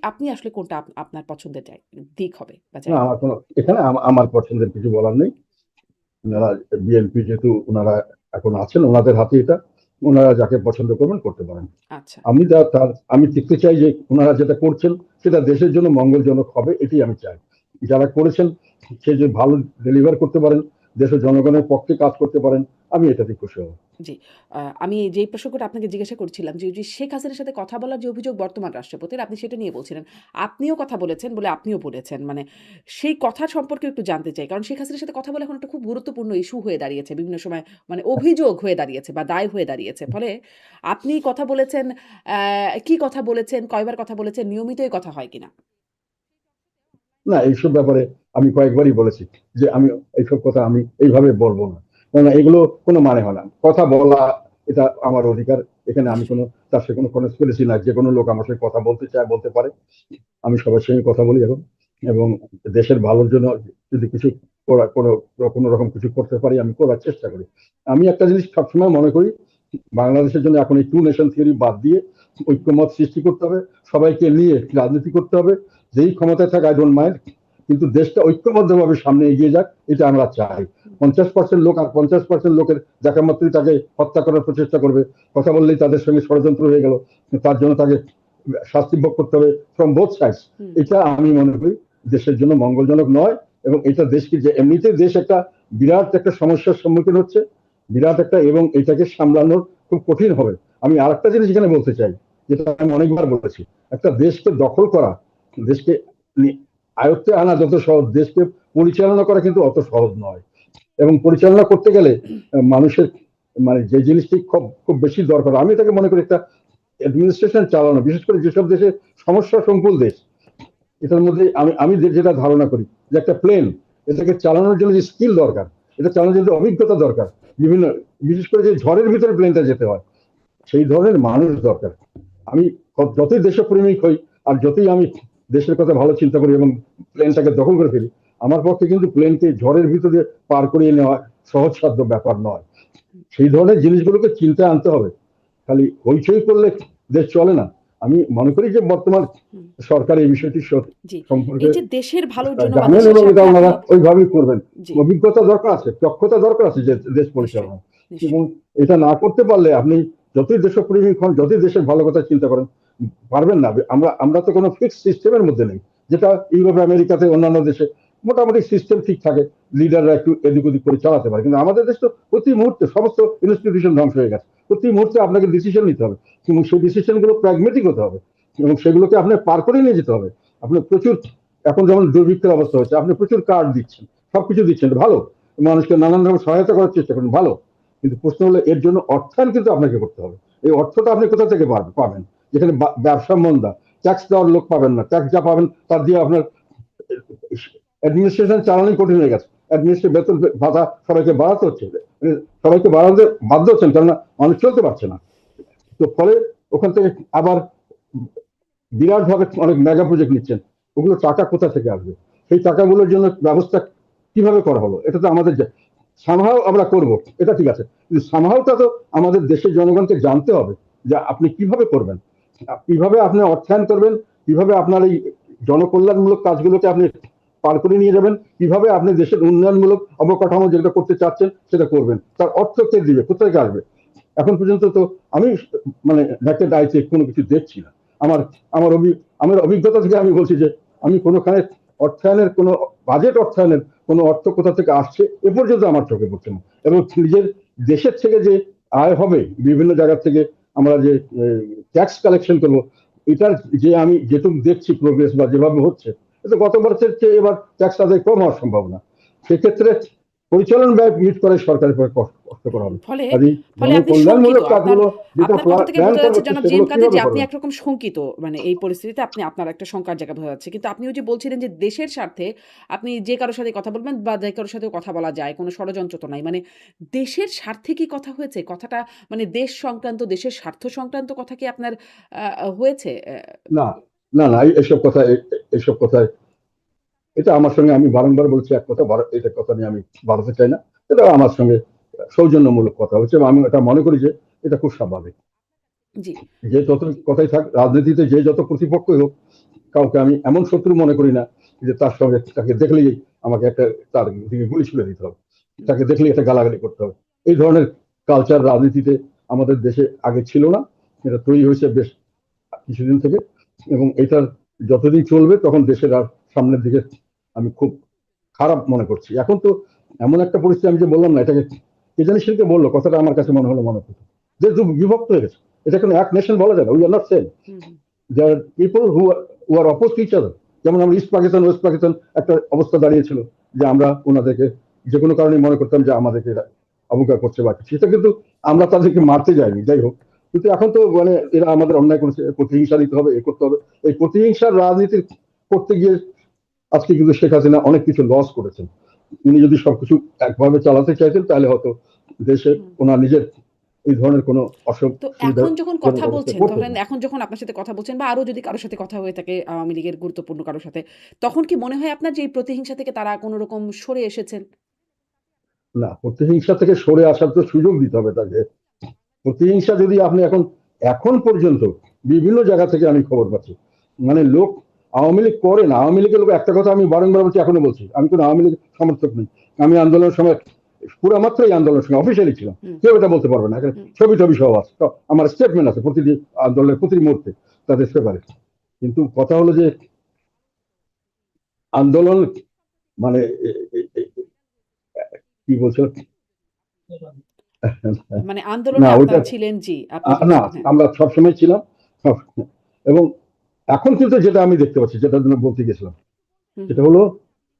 আপনি আসলে কোনটা আপনার পছন্দের দিক হবে বা না, জায়গা? আমার কোনো এখানে আমার পছন্দের কিছু বলার নেই। ওনারা বিএনপি যেহেতু ওনারা এখন আছেন, ওনাদের হাতে এটা, ওনারা যাকে পছন্দ করবেন করতে পারেন। আচ্ছা। আমি দেখতে চাই যে ওনারা যেটা করছেন সেটা দেশের জন্য মঙ্গলজনক হবে, এটি আমি চাই। যারা করেছেন সে যে ভালো ডেলিভার করতে পারেন, দেশের জনগণের পক্ষে কাজ করতে পারেন, আমি এটাতে খুশি হব। জি। আমি যেই প্রসঙ্গটা আপনাকে জিজ্ঞাসা করছিলাম যে, ওই যে শেখ হাসিনার সাথে কথা বলার যে অভিযোগ বর্তমান রাষ্ট্রপতির, আপনি সেটা নিয়ে বলছিলেন। আপনিও কথা বলেছেন বলে আপনিও বলেছেন। মানে সেই কথা সম্পর্কে একটু জানতে চাই। কারণ শেখ হাসিনার সাথে কথা বলা এখন একটা খুব গুরুত্বপূর্ণ ইস্যু হয়ে দাঁড়িয়েছে। বিভিন্ন সময় মানে অভিযোগ হয়ে দাঁড়িয়েছে বা দায় হয়ে দাঁড়িয়েছে। ফলে আপনি কথা বলেছেন, কি কথা বলেছেন, কয়বার কথা বলেছেন, নিয়মিতই কথা হয় কিনা? না, এইসব ব্যাপারে আমি কয়েকবারই বলেছি যে আমি এইসব কথা আমি এইভাবে বলবো না, কেননা এগুলো কোনো মানে হয় না। কথা বলা এটা আমার অধিকার, এখানে আমি নিশ্চয়ই। কোনো তার সাথে কোনো কনস্পিরেসি না। যে কোনো লোক আমার সাথে কথা বলতে চায় বলতে পারে, আমি সবার সঙ্গে কথা বলি এখন। এবং দেশের ভালোর জন্য যদি কিছু কোনো কোনো রকম কিছু করতে পারি আমি করার চেষ্টা করি। আমি একটা জিনিস সবসময় মনে করি, বাংলাদেশের জন্য এখন এই টু নেশন থিওরি বাদ দিয়ে ঐক্যমত সৃষ্টি করতে হবে, সবাইকে নিয়ে রাজনীতি করতে হবে। যেই ক্ষমতায় থাকে আই ডোন্ট মাইন্ড, কিন্তু দেশটা ঐক্যবদ্ধভাবে সামনে এগিয়ে যাক, এটা আমরা চাই। 50% লোক আর 50% লোকের দেখা মাত্রই তাকে হত্যা করার প্রচেষ্টা করবে, কথা বললেই তাদের সঙ্গে ষড়যন্ত্র হয়ে গেল, তার জন্য তাকে শাস্তি ভোগ করতে হবে ফ্রম বোথ সাইডস। হুম। এটা আমি মনে করি দেশের জন্য মঙ্গলজনক নয়। এবং এটা দেশকে, যে এমনিতে দেশ একটা বিরাট একটা সমস্যার সম্মুখীন হচ্ছে, বিরাট একটা, এবং এটাকে সামলানোর খুব কঠিন হবে। আমি আরেকটা জিনিস এখানে বলতে চাই, যেটা আমি অনেকবার বলেছি, একটা দেশকে দখল করা, দেশকে আয়ত্তে আনা যত সহজ, দেশকে পরিচালনা করা কিন্তু অত সহজ নয়। এবং পরিচালনা করতে গেলে মানুষের মানে যে জিনিসটি খুব খুব বেশি দরকার, আমি এটাকে মনে করি একটা অ্যাডমিনিস্ট্রেশন চালানো, বিশেষ করে যেসব দেশে সমস্যা সংকুল দেশ, এটার মধ্যে আমি আমি যেটা ধারণা করি যে একটা প্লেন, এটাকে চালানোর জন্য যে স্কিল দরকার, এটা চালানোর জন্য অভিজ্ঞতা দরকার, বিভিন্ন, বিশেষ করে যে ঝড়ের ভিতরে প্লেনটা যেতে হয়, সেই ধরনের মানুষ দরকার। আমি যতই দেশপ্রেমিক হই আর যতই আমি দেশের কথা ভালো চিন্তা করি এবং প্লেনটাকে দখল করে ফেলি, আমার পক্ষে কিন্তু প্লেনকে ঝড়ের ভিতরে পার করিয়ে নেওয়া সহজসাধ্য ব্যাপার নয়। সেই ধরনের জিনিসগুলোকে চিন্তায় আনতে হবে। খালি হইচই করলে দেশ চলে না। আমি মনে করি যে বর্তমান হুম। সরকার এই বিষয়টি জি। সম্পর্কে এই যে দেশের ভালোর জন্য বা জানেন দেশের এবং এটা স্বার্থে ওনারা আপনি ওইভাবেই করবেন। জি, অভিজ্ঞতা দরকার আছে, দক্ষতা দরকার আছে যে দেশ নিশ্চয়ই, পরিচালনা। এবং নিশ্চয়ই। এটা না করতে পারলে আপনি যতই দেশপ্রেমিক হন, যতই দেশের ভালো কথা চিন্তা করেন, পারবেন না। আমরা আমরা তো কোনো ফিক্সড সিস্টেমের মধ্যে নেই। যেটা ইউরোপ আমেরিকাতে অন্যান্য দেশে মোটামুটি সিস্টেম ঠিক থাকে, লিডাররা একটু এদিক ওদিক করে চালাতে পারে। কিন্তু আমাদের দেশ তো প্রতি মুহূর্তে সমস্ত ইনস্টিটিউশন ধ্বংস হয়ে গেছে, প্রতি মুহূর্তে আপনাকে ডিসিশন নিতে হবে এবং সেই ডিসিশন গুলো প্র্যাগমেটিক হতে হবে এবং সেগুলোকে আপনি পার করে নিয়ে যেতে হবে। আপনি প্রচুর, এখন যেমন দুর্ভিক্ষের অবস্থা হচ্ছে, আপনি প্রচুর কার্ড দিচ্ছেন, সবকিছু দিচ্ছেন, ভালো, মানুষকে নানান রকম সহায়তা করার চেষ্টা করেন, ভালো, কিন্তু প্রশ্ন হলো এর জন্য অর্থায়ন কিন্তু আপনাকে করতে হবে। এই অর্থটা আপনি কোথা থেকে পাবেন? যেখানে ব্যবসা মন্দা, ট্যাক্স দেওয়ার লোক পাবেন না, ট্যাক্স যা পাবেন তার দিয়ে আপনার অ্যাডমিনিস্ট্রেশন চালানোই কঠিন হয়ে গেছে। অ্যাডমিনিস্ট্রেশন বেতন ভাতা সবাইকে বাড়াতে হচ্ছে, সবাইকে বাড়াতে বাধ্য হচ্ছেন, কেননা মানুষ চলতে পারছে না। তো ফলে ওখান থেকে আবার বিরাট ভাবে অনেক মেগা প্রজেক্ট নিচ্ছেন, ওগুলো টাকা কোথা থেকে আসবে? সেই টাকাগুলোর জন্য ব্যবস্থা কিভাবে করা হলো? এটা তো আমাদের সামহাও আমরা করব, এটা ঠিক আছে, কিন্তু সামহাওটা তো আমাদের দেশের জনগণকে জানতে হবে যে আপনি কিভাবে করবেন, কিভাবে আপনি অর্থায়ন করবেন, কিভাবে আপনার এই জনকল্যাণমূলক কাজগুলোকে আপনি পার করে নিয়ে যাবেন, কিভাবে আপনি দেশের উন্নয়নমূলক অবকাঠামো যেটা করতে চাচ্ছেন সেটা করবেন, তার অর্থ কে দিবে, কোথা থেকে আসবে? এখন পর্যন্ত তো আমি মানে নেকেড আইতে কোনো কিছু দেখছি না। আমার আমার আমার অভিজ্ঞতা থেকে আমি বলছি যে আমি কোনোখানে অর্থায়নের কোনো বাজেট অর্থায়নের কোনো অর্থ কোথা থেকে আসছে এ পর্যন্ত আমার চোখে পড়ছে না। এবং নিজের দেশের থেকে যে আয় হবে বিভিন্ন জায়গা থেকে, আমরা যে ট্যাক্স কালেকশন করবো, এটার যে আমি যেটুকু দেখছি প্রোগ্রেস বা যেভাবে হচ্ছে, এটা গত বছরের চেয়ে এবার ট্যাক্স আদায় কম হওয়ার সম্ভাবনা। সেক্ষেত্রে পরিচালন ব্যয় মিট করে সরকারের পরে কষ্ট করা হবে। ফলে কাজেই ফলে আপনি শঙ্কিত। জনকল্যাণমূলক আপনার কাজগুলো যেটা আপনার কথা থেকে প্ল্যান বোঝা করা যাচ্ছে হচ্ছে জনাব সেগুলো জিএম কাদের কিভাবে যে আপনি করবেন? একরকম শঙ্কিত। মানে এই পরিস্থিতিতে আপনার একটা শঙ্কার জায়গা বোঝা যাচ্ছে। কিন্তু আপনি ওই যে বলছিলেন যে দেশের স্বার্থে আপনি যে কারো সাথে কথা বলবেন বা যে কারো সাথেও কথা বলা যায়। কোনো ষড়যন্ত্র তো নাই। মানে দেশের স্বার্থে কি কথা হয়েছে? কথাটা মানে দেশ সংক্রান্ত, দেশের স্বার্থ সংক্রান্ত কথা কি আপনার হয়েছে? না, না, না, এসব কথা এসব কথায় এটা আমার সঙ্গে, আমি বারংবার বলছি এক কথা, এটা কথা নিয়ে আমি বাড়াতে চাই না। এটা আমার সঙ্গে সৌজন্যমূলক কথা হচ্ছে এবং আমি এটা মনে করি যে এটা খুব স্বাভাবিক। জি। যে যত কথাই থাক, রাজনীতিতে যে যত প্রতিপক্ষই হোক, কাউকে আমি এমন শত্রু মনে করি না যে তার সঙ্গে তাকে দেখলেই আমাকে একটা তার দিকে গুলি ছুড়ে দিতে হবে, তাকে দেখলেই একটা গালাগালি করতে হবে। এই ধরনের কালচার রাজনীতিতে আমাদের দেশে আগে ছিল না, এটা তৈরি হয়েছে বেশ কিছুদিন থেকে এবং এটার যতদিন চলবে তখন দেশের আর সামনের দিকে আমি খুব খারাপ মনে করছি। এখন তো এমন একটা পরিস্থিতি, আমি যে বললাম না, এটাকে কে জানি সেদিকে বললো, কথাটা আমার কাছে মনে হলো, মনে হতো যে বিভক্ত হয়ে গেছে। এটা কোনো এক নেশন বলা যায় না, we are not same, hmm, hmm. There people who are oppose to each other. যেমন আমরা ইস্ট পাকিস্তান ওয়েস্ট পাকিস্তান একটা অবস্থা দাঁড়িয়েছিল যে আমরা ওনাদেরকে যে কোনো কারণে মনে করতাম যে আমাদেরকে এরা অবজ্ঞা করছে বা কিছু, সেটা কিন্তু আমরা তাদেরকে মারতে যাইনি, যাই হোক। কিন্তু এখন তো মানে এরা আমাদের অন্যায় করেছে, প্রতিহিংসা দিতে হবে, এ করতে হবে। এই প্রতিহিংসার রাজনীতি করতে গিয়ে আজকে কিন্তু শেখ হাসিনা অনেক কিছু লস করেছেন। তিনি যদি সবকিছু একভাবে চালাতে চাইতেন তাহলে হয়তো দেশে হুম। ওনার নিজের এই ধরনের কোনো তো এখন যখন কথা সুবিধাজনক অবস্থা বলছেন, করতেন ধরেন না। এখন যখন আপনার সাথে কথা বলছেন বা আরো যদি কারো সাথে কথা হয়ে থাকে আওয়ামী লীগের গুরুত্বপূর্ণ কারো সাথে, তখন কি মনে হয় আপনার যে এই প্রতিহিংসা থেকে তারা কোন রকম সরে এসেছেন? না, প্রতিহিংসা থেকে সরে আসার তো সুযোগ দিতে হবে তাকে। প্রতিহিংসা যদি আপনি এখন এখন পর্যন্ত বিভিন্ন জায়গা থেকে আমি খবর পাচ্ছি, মানে লোক আওয়ামী লীগ করে না, আওয়ামী লীগের লোক একটা কথা আমি বারংবার বলছি, এখনো বলছি, আমি কোনো আওয়ামী লীগ সমর্থক নই। আমি আন্দোলনের সময় পুরো মাত্রই আন্দোলনের সঙ্গে অফিসিয়ালি ছিলাম, হুম, কেউ এটা বলতে পারবে না, এখানে হুম। ছবি টবি সব আছে, তো আমার স্টেটমেন্ট আছে প্রতিটি আন্দোলনের প্রতি মুহূর্তে তাদের ব্যাপারে। কিন্তু কথা হলো যে আন্দোলন মানে কি বলছিল মানে আন্দোলনে না ওইটা আপনারা ছিলেন, জি, আপনি না, বলছিলেন, হ্যাঁ। আমরা সবসময় ছিলাম এবং এখন কিন্তু যেটা আমি দেখতে পাচ্ছি, যেটা জন্য বলতে গেছিলাম, হুম, সেটা হুম। হলো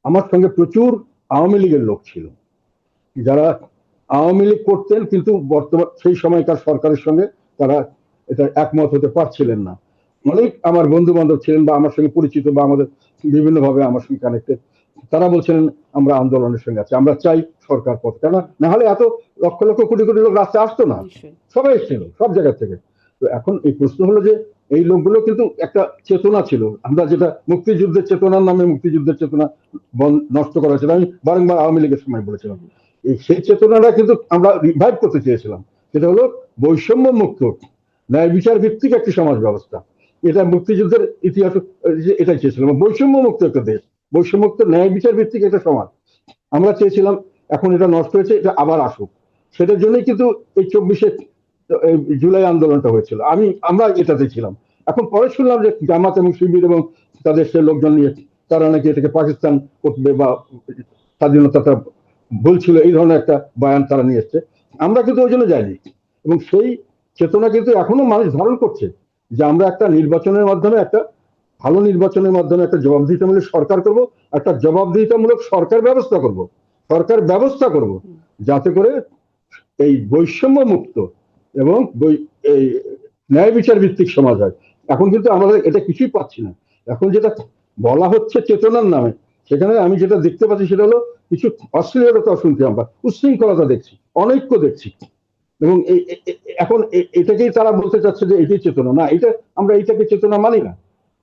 আমার সঙ্গে প্রচুর আওয়ামী লীগের লোক ছিল, যারা আওয়ামী লীগ করতেন কিন্তু বর্তমান সেই সময়কার সরকারের সঙ্গে তারা এটা একমত হতে পারছিলেন না। অনেক আমার বন্ধু বান্ধব ছিলেন বা আমার সঙ্গে পরিচিত বা আমাদের বিভিন্ন ভাবে আমার সঙ্গে কানেক্টেড, তারা বলছিলেন আমরা আন্দোলনের সঙ্গে আছি, আমরা চাই সরকার পথ, কেন হুম, না হলে এত লক্ষ লক্ষ কোটি কোটি লোক রাস্তায় আসতো না, নিশ্চয়ই। সবাই এসেছিল সব জায়গা থেকে। তো এখন এই প্রশ্ন হলো যে এই লোকগুলো কিন্তু একটা চেতনা ছিল, আমরা যেটা মুক্তিযুদ্ধের চেতনার নামে মুক্তিযুদ্ধের চেতনা নষ্ট করা হয়েছিল, আমি বারংবার আওয়ামী লীগের সময় হুম, বলেছিলাম। হুম। সেই চেতনাটা কিন্তু আমরা রিভাইভ করতে চেয়েছিলাম, সেটা হলো বৈষম্য মুক্ত ন্যায় বিচার ভিত্তিক একটি সমাজ ব্যবস্থা। এটা মুক্তিযুদ্ধের ইতিহাস, এটাই চেয়েছিলাম, বৈষম্য মুক্ত একটা দেশ, বৈষম্য মুক্ত ন্যায় বিচার ভিত্তিক একটা সমাজ আমরা চেয়েছিলাম। এখন এটা নষ্ট হয়েছে, এটা আবার আসুক, সেটার জন্যই কিন্তু এই 24শে জুলাই আন্দোলনটা হয়েছিল, আমরা এটাতে ছিলাম। এখন পরে শুনলাম যে জামাত এবং শিবির এবং তাদের সে লোকজন নিয়ে তারা নাকি এটাকে পাকিস্তান করবে বা স্বাধীনতাটা ভুল ছিল, এই ধরনের একটা বয়ান তারা নিয়ে এসছে। আমরা কিন্তু ওই জন্য যাইনি, এবং সেই চেতনা কিন্তু এখনো মানুষ ধারণ করছে যে আমরা একটা নির্বাচনের মাধ্যমে, একটা ভালো নির্বাচনের মাধ্যমে একটা জবাবদিহিতামূলক সরকার করব, একটা জবাবদিহিতামূলক সরকার ব্যবস্থা করব, সরকার ব্যবস্থা করব, যাতে করে এই বৈষম্য মুক্ত এবং এই ন্যায় বিচার ভিত্তিক সমাজ হয়। এখন কিন্তু আমাদের এটা কিছুই পাচ্ছি না। এখন যেটা বলা হচ্ছে চেতনার নামে, সেখানে আমি যেটা দেখতে পাচ্ছি সেটা হলো কিছু অশ্লীলতা শুনছি, আমরা উচ্ছৃঙ্খলতা দেখছি, অনৈক্য দেখছি, এবং এখন এটাকেই তারা বলতে চাচ্ছে যে এটাই চেতনা। না, এটা আমরা এইটাকে চেতনা মানি না।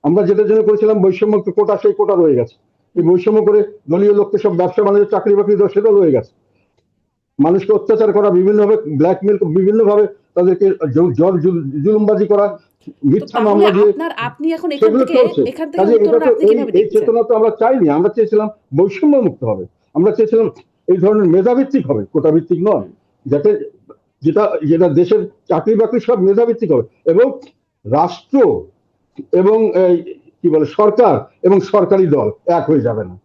আমরা যেটা জন্য করেছিলাম বৈষম্য কোটা, সেই কোটা রয়ে গেছে। এই বৈষম্য করে দলীয় লোককে সব ব্যবসা বাণিজ্য চাকরি বাকরি দেওয়া, সেটা রয়ে গেছে। মানুষকে অত্যাচার করা, বিভিন্নভাবে ব্ল্যাকমেল, বিভিন্নভাবে তাদেরকে জুলুমবাজি করা, মিথ্যা তাহলে মামলা দিয়ে, আপনি এখন সেগুলো চলছে। এখান থেকে কাজে এটা উত্তরণটা তো আপনি কিভাবে এই দেখছেন? চেতনা তো আমরা চাইনি। আমরা চেয়েছিলাম বৈষম্য মুক্ত হবে, আমরা চেয়েছিলাম এই ধরনের মেধাভিত্তিক হবে, কোটা ভিত্তিক নয়, যাতে যেটা যেটা দেশের চাকরি বাকরি সব মেধাভিত্তিক হবে, এবং রাষ্ট্র এবং কি বলে সরকার এবং সরকারি দল এক হয়ে যাবে না।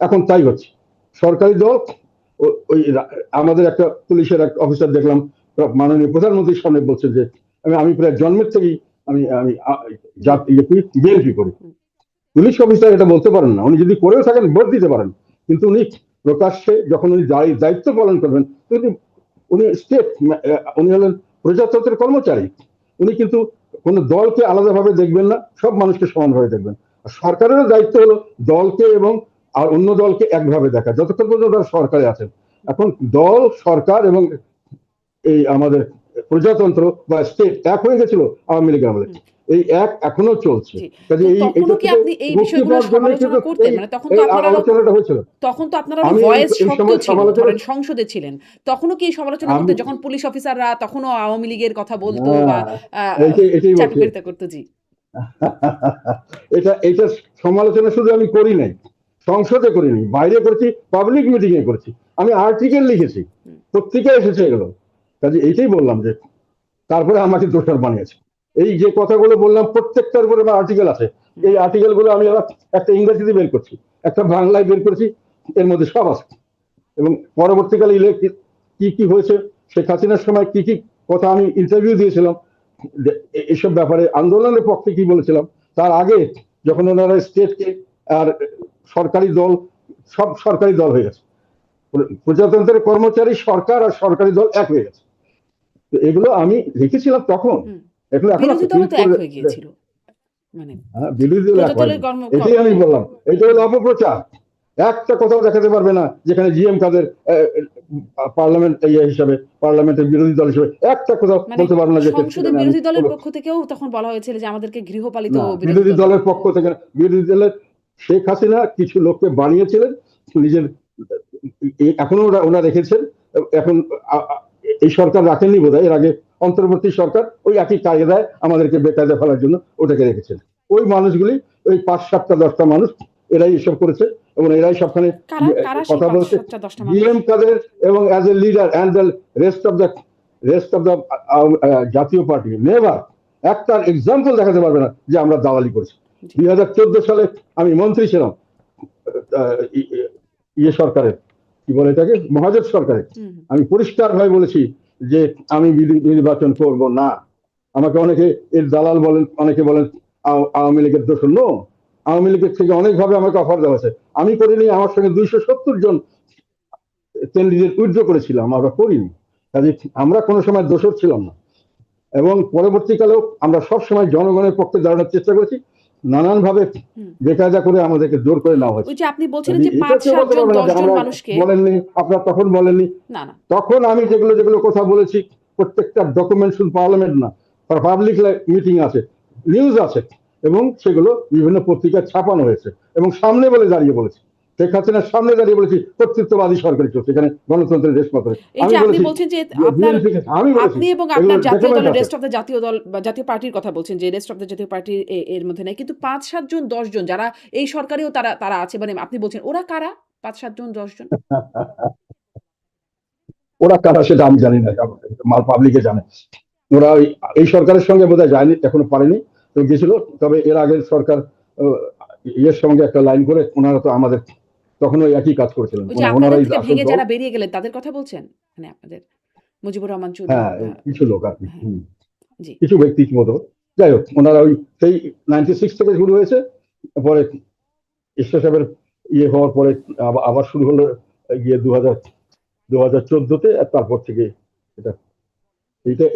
এখন তাই হচ্ছে। সরকারি দল ওই আমাদের একটা পুলিশের এক অফিসার দেখলাম মাননীয় প্রধানমন্ত্রীর সামনে বলছেন যে আমি প্রায় জন্মের থেকেই আমি আমি বিএনপি করি। পুলিশ অফিসার এটা বলতে পারেন না, উনি যদি করেও থাকেন ভোট দিতে পারেন, কিন্তু উনি প্রকাশ্যে যখন উনি দায়িত্ব পালন করবেন, উনি স্টেট, উনি হলেন প্রজাতন্ত্রের কর্মচারী, উনি কিন্তু কোন দলকে আলাদাভাবে দেখবেন না, সব মানুষকে সমানভাবে দেখবেন। আর সরকারেরও দায়িত্ব হলো দলকে এবং আর অন্য দলকে একভাবে দেখা, যতক্ষণ পর্যন্ত তারা সরকারে আছেন। এখন দল, সরকার এবং এই আমাদের প্রজাতন্ত্র বা স্টেট এক হয়ে গেছিল আওয়ামী লীগের আমলে, এই এক এখনো চলছে। কাজে তখনও কি আপনি এই বিষয়গুলো সমালোচনা করতেন? মানে তখন তো আপনারা আলোচনাটা হয়েছিল, তখন তো আপনারা ভয়েস শব্দ ছিল, ধরেন সংসদে ছিলেন, তখনও কি সমালোচনা করতেন যখন পুলিশ অফিসাররা তখনও আওয়ামী লীগের কথা বলতো বা চাকরিটা করতো? জি, এটা সমালোচনা শুধু আমি করি নাই, সংসদে করিনি, বাইরে করেছি, পাবলিক মিটিং এ করেছি, আমি আর্টিকেল লিখেছি, পত্রিকায় এসেছে এগুলো। কাজে এইটাই বললাম যে তারপরে আমাকে দোষর বানিয়েছে। এই যে কথাগুলো বললাম প্রত্যেকটার উপরে আর্টিকেল আছে, এই আর্টিকেল গুলো আমি আবার একটা ইংরেজিতে বের করছি, একটা বাংলায় বের করেছি, এর মধ্যে সব আছে। এবং পরবর্তীকালে কি কি হয়েছে, শেখ হাসিনার সময় কি কি কথা আমি ইন্টারভিউ দিয়েছিলাম, এসব ব্যাপারে আন্দোলনের পক্ষে কি বলেছিলাম, তার আগে যখন ওনারা স্টেটকে আর সরকারি দল, সব সরকারি দল হয়ে গেছে, প্রজাতন্ত্রের কর্মচারী, সরকার আর সরকারি দল এক হয়ে গেছে। তো এগুলো আমি লিখেছিলাম তখন, এগুলো এখন বিরোধী দল তো এক হয়ে গিয়েছিল, মানে বিরোধী দল এক হয়নি, এটাই আমি বললাম। এটা হলো অপপ্রচার। একটা কথাও দেখাতে পারবে না যেখানে জিএম কাদের পার্লামেন্ট হিসাবে, পার্লামেন্টের বিরোধী দল হিসেবে একটা কথা বলতে পারবে না যে সংসদে বিরোধী দলের পক্ষ থেকেও তখন বলা হয়েছিল যে আমাদেরকে গৃহপালিত বিরোধী দলের পক্ষ থেকে। বিরোধী দলের শেখ হাসিনা কিছু লোককে বানিয়েছিলেন নিজের, এখনো ওরা রেখেছেন। এখন এই সরকার রাখেননি বোধহয়, এর আগে অন্তর্বর্তী সরকার ওই একই কায়দায় আমাদেরকে বেকায়দা ফেলার জন্য ওটাকে রেখেছেন। ওই মানুষগুলি, ওই 5-7টা 10টা মানুষ, এরাই এসব করেছে এবং এরাই সবখানে কথা বলছে। জিএম কাদের এবং as a leader and the rest of the জাতীয় পার্টি নেভার একটা এক্সাম্পল দেখাতে পারবে না যে আমরা দালালি করছি। 2014 সালে আমি মন্ত্রী ছিলাম সরকারের, কি বলে এটাকে, মহাজোট সরকারের। আমি পরিষ্কার ভাবে বলেছি যে আমি নির্বাচন করব না। আমাকে অনেকে এর দালাল বলেন, অনেকে বলেন আওয়ামী লীগের দোষ। নো, আওয়ামী লীগের থেকে অনেকভাবে আমাকে অফার দেওয়া হয়েছে, আমি করিনি। আমার সঙ্গে 270 জন ক্যান্ডিডেট উইথড্র করেছিলাম, আমরা করিনি। কাজে আমরা কোনো সময় দোষর ছিলাম না, এবং পরবর্তীকালেও আমরা সব সময় জনগণের পক্ষে দাঁড়ানোর চেষ্টা করেছি। নানান ভাবে বেকায়দা করে আমাদেরকে জোর করে নেওয়া হয়েছে। ওই যে আপনি বলছিলেন যে 5-7 জন 10 জন মানুষকে বলেননি, আপনারা তখন বলেননি। না, তখন আমি যেগুলো কথা বলেছি প্রত্যেকটা ডকুমেন্ট, শুধু পার্লামেন্ট না, পাবলিক মিটিং আছে, নিউজ আছে, এবং সেগুলো বিভিন্ন পত্রিকায় ছাপানো হয়েছে, এবং সামনে বলে দাঁড়িয়ে বলেছি, শেখ হাসিনার সামনে দাঁড়িয়ে বলেছি কর্তৃত্ববাদী সরকারি চলছে, এখানে গণতন্ত্রের দেশ মতো। আপনি বলছেন যে আপনি এবং আপনার জাতীয় দলের রেস্ট অফ দ্য জাতীয় দল বা জাতীয় পার্টির কথা বলছেন যে রেস্ট অফ দ্য জাতীয় পার্টির এর মধ্যে নাই, কিন্তু 5-7 জন 10 জন যারা এই সরকারেও তারা আছে, মানে আপনি বলছেন ওরা কারা? 5-7 জন 10 জন ওরা কারা সেটা আমি জানি না, মাল পাবলিকে জানে। ওরা এই সরকারের সঙ্গে বোধহয় যায়নি, এখনো পারেনি। তো গেছিল। তবে এর আগের সরকার আহ, ইয়ের সঙ্গে একটা লাইন করে ওনারা তো আমাদের তখন ওই একই কাজ করেছিলেন, ওই যে মানে আপনাদের ওনারাই থেকে আসল ভেঙে দল। যারা বেরিয়ে গেলেন তাদের কথা বলছেন? মানে আপনাদের মুজিবুর রহমান চৌধুরী হ্যাঁ, এই কিছু লোক আর কি। হ্যাঁ, জি। কিছু ব্যক্তি মতো, যাই হোক, ওনারা ওই সেই 96 থেকে শুরু হয়েছে। পরে ঈশ্বর সাহেবের ইয়ে হওয়ার পরে আবার শুরু হলো গিয়ে 2014-তে, আর তারপর থেকে এটা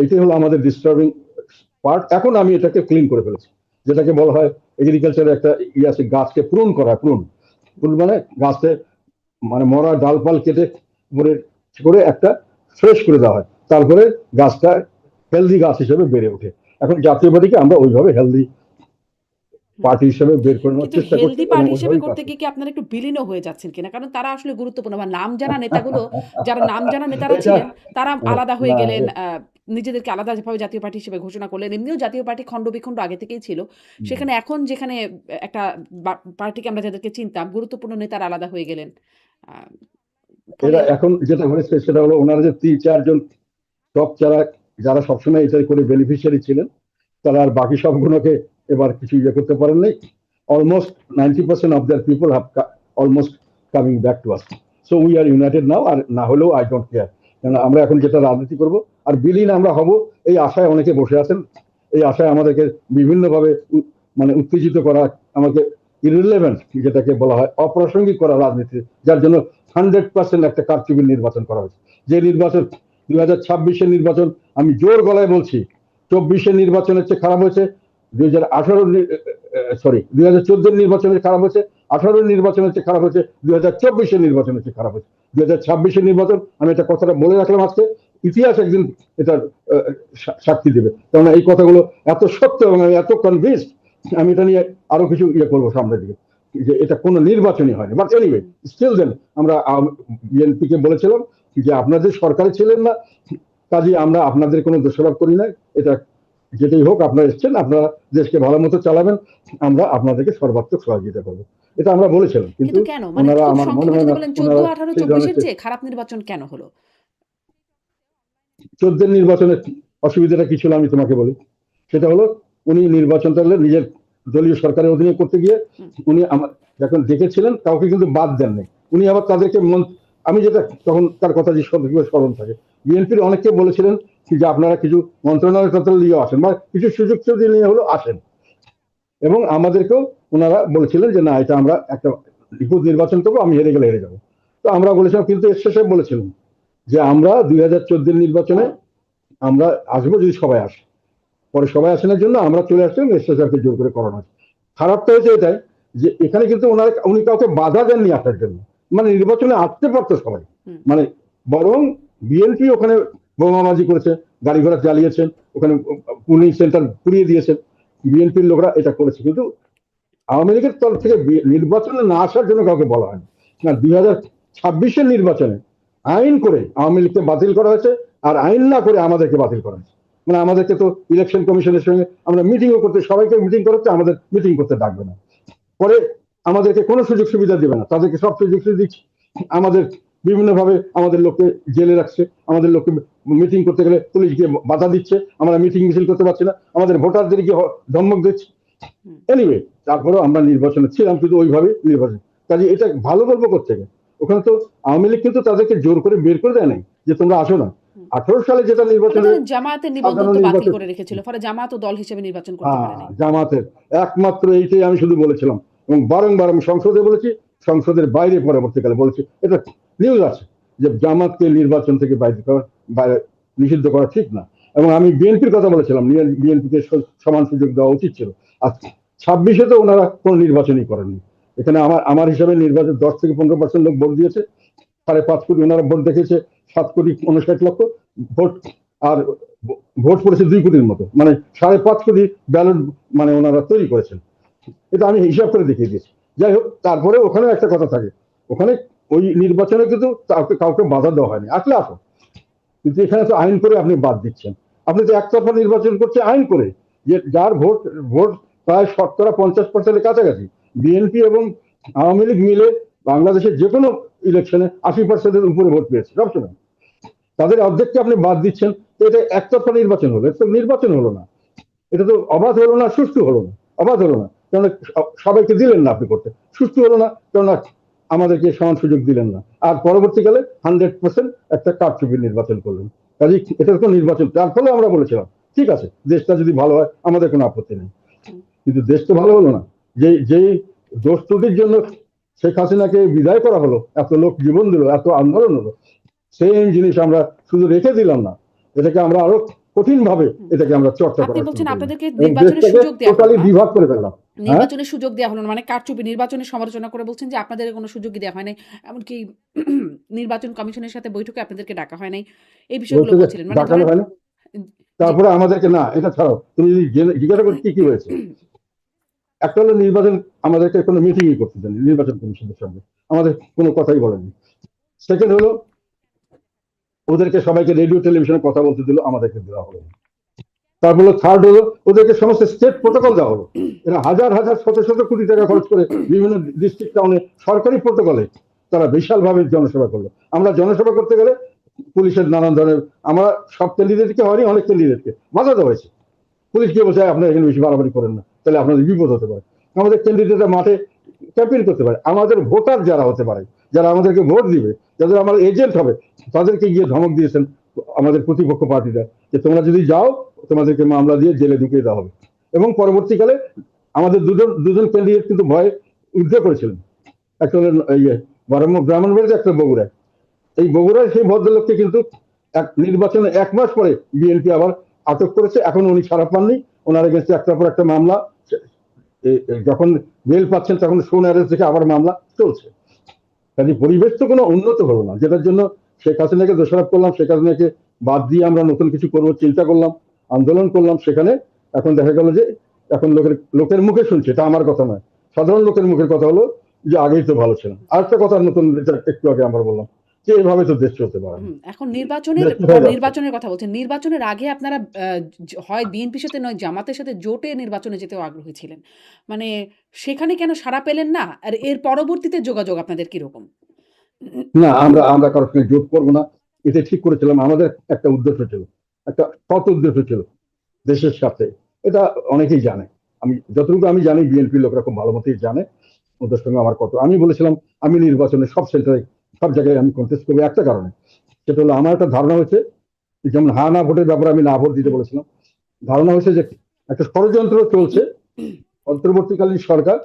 এটাই হলো আমাদের ডিস্টার্বিং পার্ট। এখন আমি এটাকে ক্লিন করে ফেলেছি, যেটাকে বলা হয় এগ্রিকালচারে একটা ইয়ে আছে, গাছকে প্রুন করা। প্রুন প্রুন মানে গাছে, মানে মরা ডালপাল কেটে করে করে একটা ফ্রেশ করে দেওয়া হয়, তারপরে গাছটা হেলদি গাছ হিসেবে বেড়ে ওঠে। এখন জাতীয় পার্টিকে আমরা ওইভাবে হেলদি হুম। পার্টি হিসেবে বের করে নেওয়ার কিন্তু চেষ্টা করছি হেলদি এবং পার্টি হিসেবে ওইভাবেই কাজ করতে গিয়ে করছি। কি আপনারা একটু বিলীনও হয়ে যাচ্ছেন কিনা? কারণ তারা আসলে গুরুত্বপূর্ণ বা নাম জানা নেতাগুলো, যারা নাম জানা নেতারা এটা ছিলেন, তারা আলাদা হয়ে না, গেলেন। নিজেদেরকে আলাদাভাবে জাতীয় পার্টি হিসেবে ঘোষণা করলেন। এমনিও জাতীয় পার্টি খন্ড-বিখন্ড আগে থেকেই ছিল। সেখানে এখন যেখানে একটা পার্টিকে আমরা যাদেরকে চিনতাম, গুরুত্বপূর্ণ নেতারা আলাদা হয়ে গেলেন। আ ফলে এরা এখন যেটা হয়েছে সেটা হলো ওনারা যে 3-4 জন টপ, যারা যারা সবসময় এটা করে বেনিফিশিয়ারি ছিলেন, তারা আর বাকি সবগুলোকে এবার কিছু ইয়ে করতে পারেন নাই। Almost 90% of their people have almost coming back to us. So we are united now. আর না হলেও আই ডোন্ট কেয়ার, কারণ আমরা এখন যেটা রাজনীতি করব আর বিলীন আমরা হব, এই আশায় অনেকে বসে আছেন। এই আশায় আমাদেরকে বিভিন্নভাবে মানে উত্তেজিত করা, আমাকে ইরিলেভেন্ট, যেটাকে বলা হয় অপ্রাসঙ্গিক করা রাজনীতি, যার জন্য 100% একটা কারচুপির নির্বাচন করা হয়েছে। যে নির্বাচন 2026-এর নির্বাচন, আমি জোর গলায় বলছি, 24-এর নির্বাচনের চেয়ে খারাপ হয়েছে। 2018 সরি 2014 নির্বাচনের খারাপ হয়েছে, 18 নির্বাচনের চেয়ে খারাপ হয়েছে, 2024-এর নির্বাচনের চেয়ে খারাপ হয়েছে। 2026-এর নির্বাচন, আমি এটা কথাটা বলে রাখলাম আজকে, ইতিহাস একদিন এটার সাক্ষী দেবে, কারণ এই কথাগুলো এত সত্য এবং আমি এত কনভিন্সড। আমি এটা নিয়ে আরো কিছু ইয়ে করবো সামনের দিকে, যে এটা কোনো নির্বাচনই হয়নি। বাট এনিওয়ে, স্টিল দেন আমরা বিএনপি কে বলেছিলাম যে আপনাদের সরকারে ছিলেন না, কাজে আমরা আপনাদের কোনো দোষারোপ করি না। এটা যেটাই হোক, আপনারা এসছেন, আপনারা দেশকে ভালো মতো চালাবেন, আমরা আপনাদেরকে সর্বাত্মক সহযোগিতা করবো, এটা আমরা বলেছিলাম। কিন্তু কিন্তু কেন? মানে ওনারা, খুব আমার মনে সংক্ষেপে হয় যদি না বলেন 14, ওনারা 18, সেই 24 ধরনের। এর চেয়ে খারাপ নির্বাচন কেন হলো? 14 নির্বাচনের অসুবিধাটা কি ছিল আমি তোমাকে বলি। সেটা হলো, উনি নির্বাচনটা হলে নিজের দলীয় সরকারের অধীনে করতে গিয়ে হুম, উনি আমার যখন দেখেছিলেন কাউকে কিন্তু বাদ দেন নাই। উনি আবার তাদেরকে আমি যেটা তখন তার কথা যে স্মরণ থাকে, বিএনপির অনেককে বলেছিলেন যে আপনারা কিছু মন্ত্রণালয় তন্ত্র নিয়ে আসেন, বা কিছু সুযোগ সুবিধা নিয়ে হলো আসেন। এবং আমাদেরকেও ওনারা বলেছিলেন যে না, এটা আমরা একটা নিখুঁত নির্বাচন করবো, আমি হেরে গেলে হেরে যাবো। তো আমরা বলেছিলাম, কিন্তু এর শেষে বলেছিলাম যে আমরা 2014 নির্বাচনে আমরা আসবো যদি সবাই আসে। পরে সবাই আসেনার জন্য আমরা চলে আসলাম, এসএসআরকে জোর করে করানো হয়েছে। খারাপটা হয়েছে এটাই যে এখানে কিন্তু উনি কাউকে বাধা দেননি আসার জন্য, মানে নির্বাচনে আসতে পারতো সবাই। হুম। মানে বরং বিএনপি ওখানে বোমাবাজি করেছে, গাড়ি ঘোড়া চালিয়েছেন, ওখানে পুলিং সেন্টার পুড়িয়ে দিয়েছেন, বিএনপির লোকরা এটা করেছে। কিন্তু আওয়ামী লীগের তরফ থেকে নির্বাচনে না আসার জন্য কাউকে বলা হয়নি। না, 2026-এর নির্বাচনে আইন করে আওয়ামী লীগকে বাতিল করা হয়েছে, আর আইন না করে আমাদেরকে বাতিল করা হয়েছে। মানে আমাদেরকে তো ইলেকশন কমিশনের সঙ্গে আমরা মিটিংও করতে, সবাইকে মিটিং করাচ্ছে, আমাদের মিটিং করতে ডাকবে না। পরে আমাদেরকে কোনো সুযোগ সুবিধা দেবে না, তাদেরকে সব সুযোগ সুবিধা দিচ্ছে। আমাদের বিভিন্ন ভাবে আমাদের লোককে জেলে রাখছে, আমাদের লোককে মিটিং করতে গেলে পুলিশ গিয়ে বাধা দিচ্ছে, আমরা মিটিং মিছিল করতে পারছি না, আমাদের ভোটারদের গিয়ে ধমক দিচ্ছে। হুম। এনিওয়ে, তারপরেও আমরা নির্বাচনে ছিলাম, কিন্তু ওইভাবে নির্বাচন। কাজে এটা ভালো গল্প করতে গেলে ওখানে তো আওয়ামী লীগ কিন্তু তাদেরকে জোর করে বের করে দেয় নাই যে তোমরা আসো না। হুম। 18 সালে যেটা আবার নির্বাচনে ধরেন জামায়াতের নিবন্ধন সাধারণ তো বাতিল নির্বাচন, করে রেখেছিল। ফলে জামায়াতও দল হিসেবে নির্বাচন করতে পারে নাই। জামাতের একমাত্র এইটাই আমি শুধু বলেছিলাম, এবং বারংবার আমি সংসদে বলেছি, সংসদের বাইরে পরবর্তীকালে বলেছি, এটা নিউজ আছে যে জামাতকে নির্বাচন থেকে বাইরে নিষিদ্ধ করা ঠিক না। এবং আমি বিএনপির কথা বলেছিলাম, বিএনপিকে সমান সুযোগ দেওয়া উচিত ছিল। আর 26-এ তো ওনারা কোনো নির্বাচনই করেননি। এখানে আমার হিসাবে নির্বাচন 10 থেকে 15% লোক ভোট দিয়েছে, 5.5 কোটি, ওনারা ভোট দেখেছে 7,59,00,000 ভোট, আর ভোট পড়েছে 2 কোটির মতো, মানে 5.5 কোটি ব্যালট মানে ওনারা তৈরি করেছেন। এটা আমি হিসাব করে দেখিয়ে দিয়েছি। যাই হোক, তারপরে ওখানে একটা কথা থাকে, ওখানে ওই নির্বাচনে কিন্তু কাউকে বাধা দেওয়া হয়নি, আসলে আসো। কিন্তু এখানে তো আইন করে আপনি বাদ দিচ্ছেন। আপনি তো একতরফা নির্বাচন করছে আইন করে, যে যার ভোট ভোট প্রায় 50% কাছাকাছি। বিএনপি এবং আওয়ামী লীগ মিলে বাংলাদেশের যে কোনো ইলেকশনে 80%-এর উপরে ভোট পেয়েছে সবসময়। তাদের অর্ধেককে আপনি বাদ দিচ্ছেন, তো এটা একতরফা নির্বাচন হলো, এটা নির্বাচন হলো না। এটা তো অবাধ হলো না, সুষ্ঠু হলো না, অবাধ হলো না, কেননা সবাইকে দিলেন না আপনি করতে, সুষ্ঠু হলো না, কেননা আমাদেরকে সমান সুযোগ দিলেন না। আর পরবর্তীকালে 100% একটা কারচুপি নির্বাচন করলেন। কাজে এটা তো নির্বাচন, তার ফলে আমরা বলেছিলাম ঠিক আছে, দেশটা যদি ভালো হয় আমাদের কোনো আপত্তি নেই, কিন্তু দেশ তো ভালো হলো না। যেই দোষ ত্রুটির জন্য শেখ হাসিনাকে বিদায় করা হলো, এত লোক জীবন দিল, এত আন্দোলন হলো, সেই জিনিস আমরা শুধু রেখে দিলাম না, এটাকে আমরা আরো কঠিন ভাবে এটাকে আমরা চর্চা আপনি করা শুরু বলছেন করলাম আপনাদেরকে এবং নির্বাচনের দেশটাকে সুযোগ দেওয়া হলো টোটালি না, বিভাগ করে ফেললাম। হ্যাঁ, নির্বাচনের সুযোগ দেওয়া হলো না, মানে কারচুপি নির্বাচনের সমালোচনা করে বলছেন যে আপনাদের কোনো সুযোগই দেওয়া হয় নাই, এমনকি নির্বাচন কমিশনের সাথে বৈঠকে আপনাদেরকে ডাকা হয় নাই, এই বিষয়গুলো বলতে যে বলছিলেন। মানে ডাকানো ধরেন হয় না, জি তারপরে আমাদেরকে না, এটা ছাড়াও তুমি যদি জিজ্ঞাসা করো কি কি হয়েছে, একটা হলো নির্বাচন আমাদেরকে কোনো মিটিংই করতে দেননি নির্বাচন কমিশনের সঙ্গে, আমাদের কোনো কথাই বলেনি। সেকেন্ড হলো ওদেরকে সবাইকে রেডিও টেলিভিশনে কথা বলতে দিল, আমাদেরকে দেওয়া হলো না। তারপরে থার্ড হলো ওদেরকে সমস্ত স্টেট প্রোটোকল দেওয়া হলো, এরা হাজার হাজার শত শত কোটি টাকা খরচ করে বিভিন্ন ডিস্ট্রিক্ট টাউনে সরকারি প্রোটোকলে তারা বিশালভাবে জনসভা করলো। আমরা জনসভা করতে গেলে পুলিশের নানান ধরনের, আমরা সব ক্যান্ডিডেটকে হয়নি, অনেক ক্যান্ডিডেটকে বাধা দেওয়া হয়েছে, পুলিশ গিয়ে বলছে আপনারা এখানে বেশি বাড়াবাড়ি করেন না, তাহলে আপনাদের বিপদ হতে পারে। আমাদের ক্যান্ডিডেটরা মাঠে ক্যাম্পেইন করতে পারে, আমাদের ভোটার যারা হতে পারে, যারা আমাদেরকে ভোট দিবে, যাদের আমার এজেন্ট হবে, তাদেরকে গিয়ে ধমক দিয়েছেন আমাদের প্রতিপক্ষ পার্টিরা, যে তোমরা যদি যাও তোমাদেরকে মামলা দিয়ে জেলে ঢুকিয়ে দেওয়া হবে। এবং পরবর্তীকালে আমাদের দুজন দুজন ক্যান্ডিডেট কিন্তু ভয়ে উদ্ধার করেছিলেন, একটা হলেন ব্রাহ্মণবাড়িতে, একটা বগুড়ায়। এই বগুড়ায় সেই ভদ্রলোককে কিন্তু নির্বাচনে 1 মাস পরে বিএনপি আবার আটক করেছে, এখন উনি ছাড়া পাননি, ওনার এগেন্সে একটার পর একটা মামলা, যখন বেল পাচ্ছেন তখন সোন অ্যারেস্ট থেকে আবার মামলা চলছে। কাজে পরিবেশ তো কোনো উন্নত হলো না, যেটার জন্য শেখ হাসিনাকে দোষারোপ করলাম, শেখ হাসিনাকে বাদ দিয়ে আমরা নতুন কিছু করবো চিন্তা করলাম, আন্দোলন করলাম, সেখানে এখন দেখা গেল যে এখন লোকের মুখে শুনছে, এটা আমার কথা নয়, সাধারণ লোকের মুখের কথা হলো যে আগেই তো ভালো ছিল। আরেকটা কথা নতুন, যেটা একটু আগে আমরা বললাম যে এভাবে তো দেশ চলতে পারে না, এখন দেশ কোথায় যাচ্ছে। নির্বাচনের কথা বলছেন, নির্বাচনের আগে আপনারা হয় বিএনপির সাথে নয় জামাতের সাথে জোটে নির্বাচনে যেতেও আগ্রহী ছিলেন, মানে সেখানে কেন সাড়া পেলেন না? আর এর পরবর্তীতে যোগাযোগ আপনাদের কিরকম? না, আমরা আমরা কারোর সঙ্গে জোট করবো না, এটা ঠিক করেছিলাম। আমাদের একটা উদ্দেশ্য ছিল, একটা সৎ উদ্দেশ্য ছিল দেশের সাথে, এটা অনেকেই জানে, আমি যতটুকু আমি জানি বিএনপি লোকরা খুব ভালো মতোই জানে ওদের সঙ্গে আমার কত। আমি বলেছিলাম আমি নির্বাচনে সব সেন্টারে সব জায়গায় আমি কন্টেস্ট করবো একটা কারণে, সেটা হলো আমার একটা ধারণা হয়েছে, যেমন হা না ভোটের ব্যাপারে আমি না ভোট দিতে বলেছিলাম, ধারণা হয়েছে যে একটা ষড়যন্ত্র চলছে, অন্তর্বর্তীকালীন সরকার,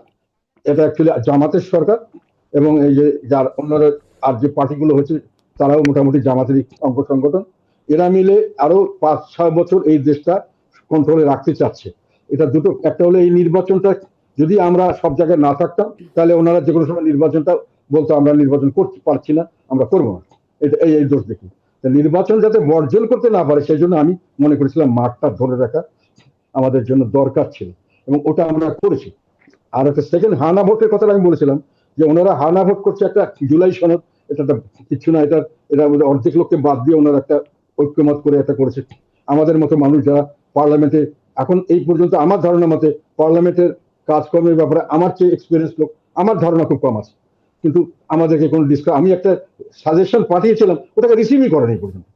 এটা অ্যাকচুয়ালি জামাতের সরকার, এবং এই যে যার অন্যরা আর যে পার্টিগুলো হচ্ছে তারাও মোটামুটি জামাতেরই অঙ্গ সংগঠন, এরা মিলে আরো 5-6 বছর এই দেশটা কন্ট্রোলে রাখতে চাচ্ছে। এটা দুটো, একটা হলো এই নির্বাচনটা যদি আমরা সব জায়গায় না থাকতাম তাহলে ওনারা যে কোনো সময় নির্বাচনটা বলতো আমরা নির্বাচন করতে পারছি না, আমরা করবো না, এটা এই দোষ দেখি। নির্বাচন যাতে বর্জন করতে না পারে সেই জন্য আমি মনে করেছিলাম মাঠটা ধরে রাখা আমাদের জন্য দরকার ছিল, এবং ওটা আমরা করেছি। আর একটা সেকেন্ড হানা ভোটের কথা আমি বলেছিলাম যে ওনারা হানা ভোট করছে একটা জুলাই সনদ, এটা তো কিছু না, এটা এটা অর্ধেক লোককে বাদ দিয়ে ওনারা একটা ঐক্যমত করে একটা করেছে। আমাদের মতো মানুষ যারা পার্লামেন্টে এখন এই পর্যন্ত আমার ধারণা মতে পার্লামেন্টের কাজকর্মের ব্যাপারে আমার চেয়ে এক্সপিরিয়েন্স লোক আমার ধারণা খুব কম আছে, কিন্তু আমাদেরকে কোনো ডিসকাস, আমি একটা সাজেশন পাঠিয়েছিলাম ওটাকে রিসিভই করেনি পর্যন্ত,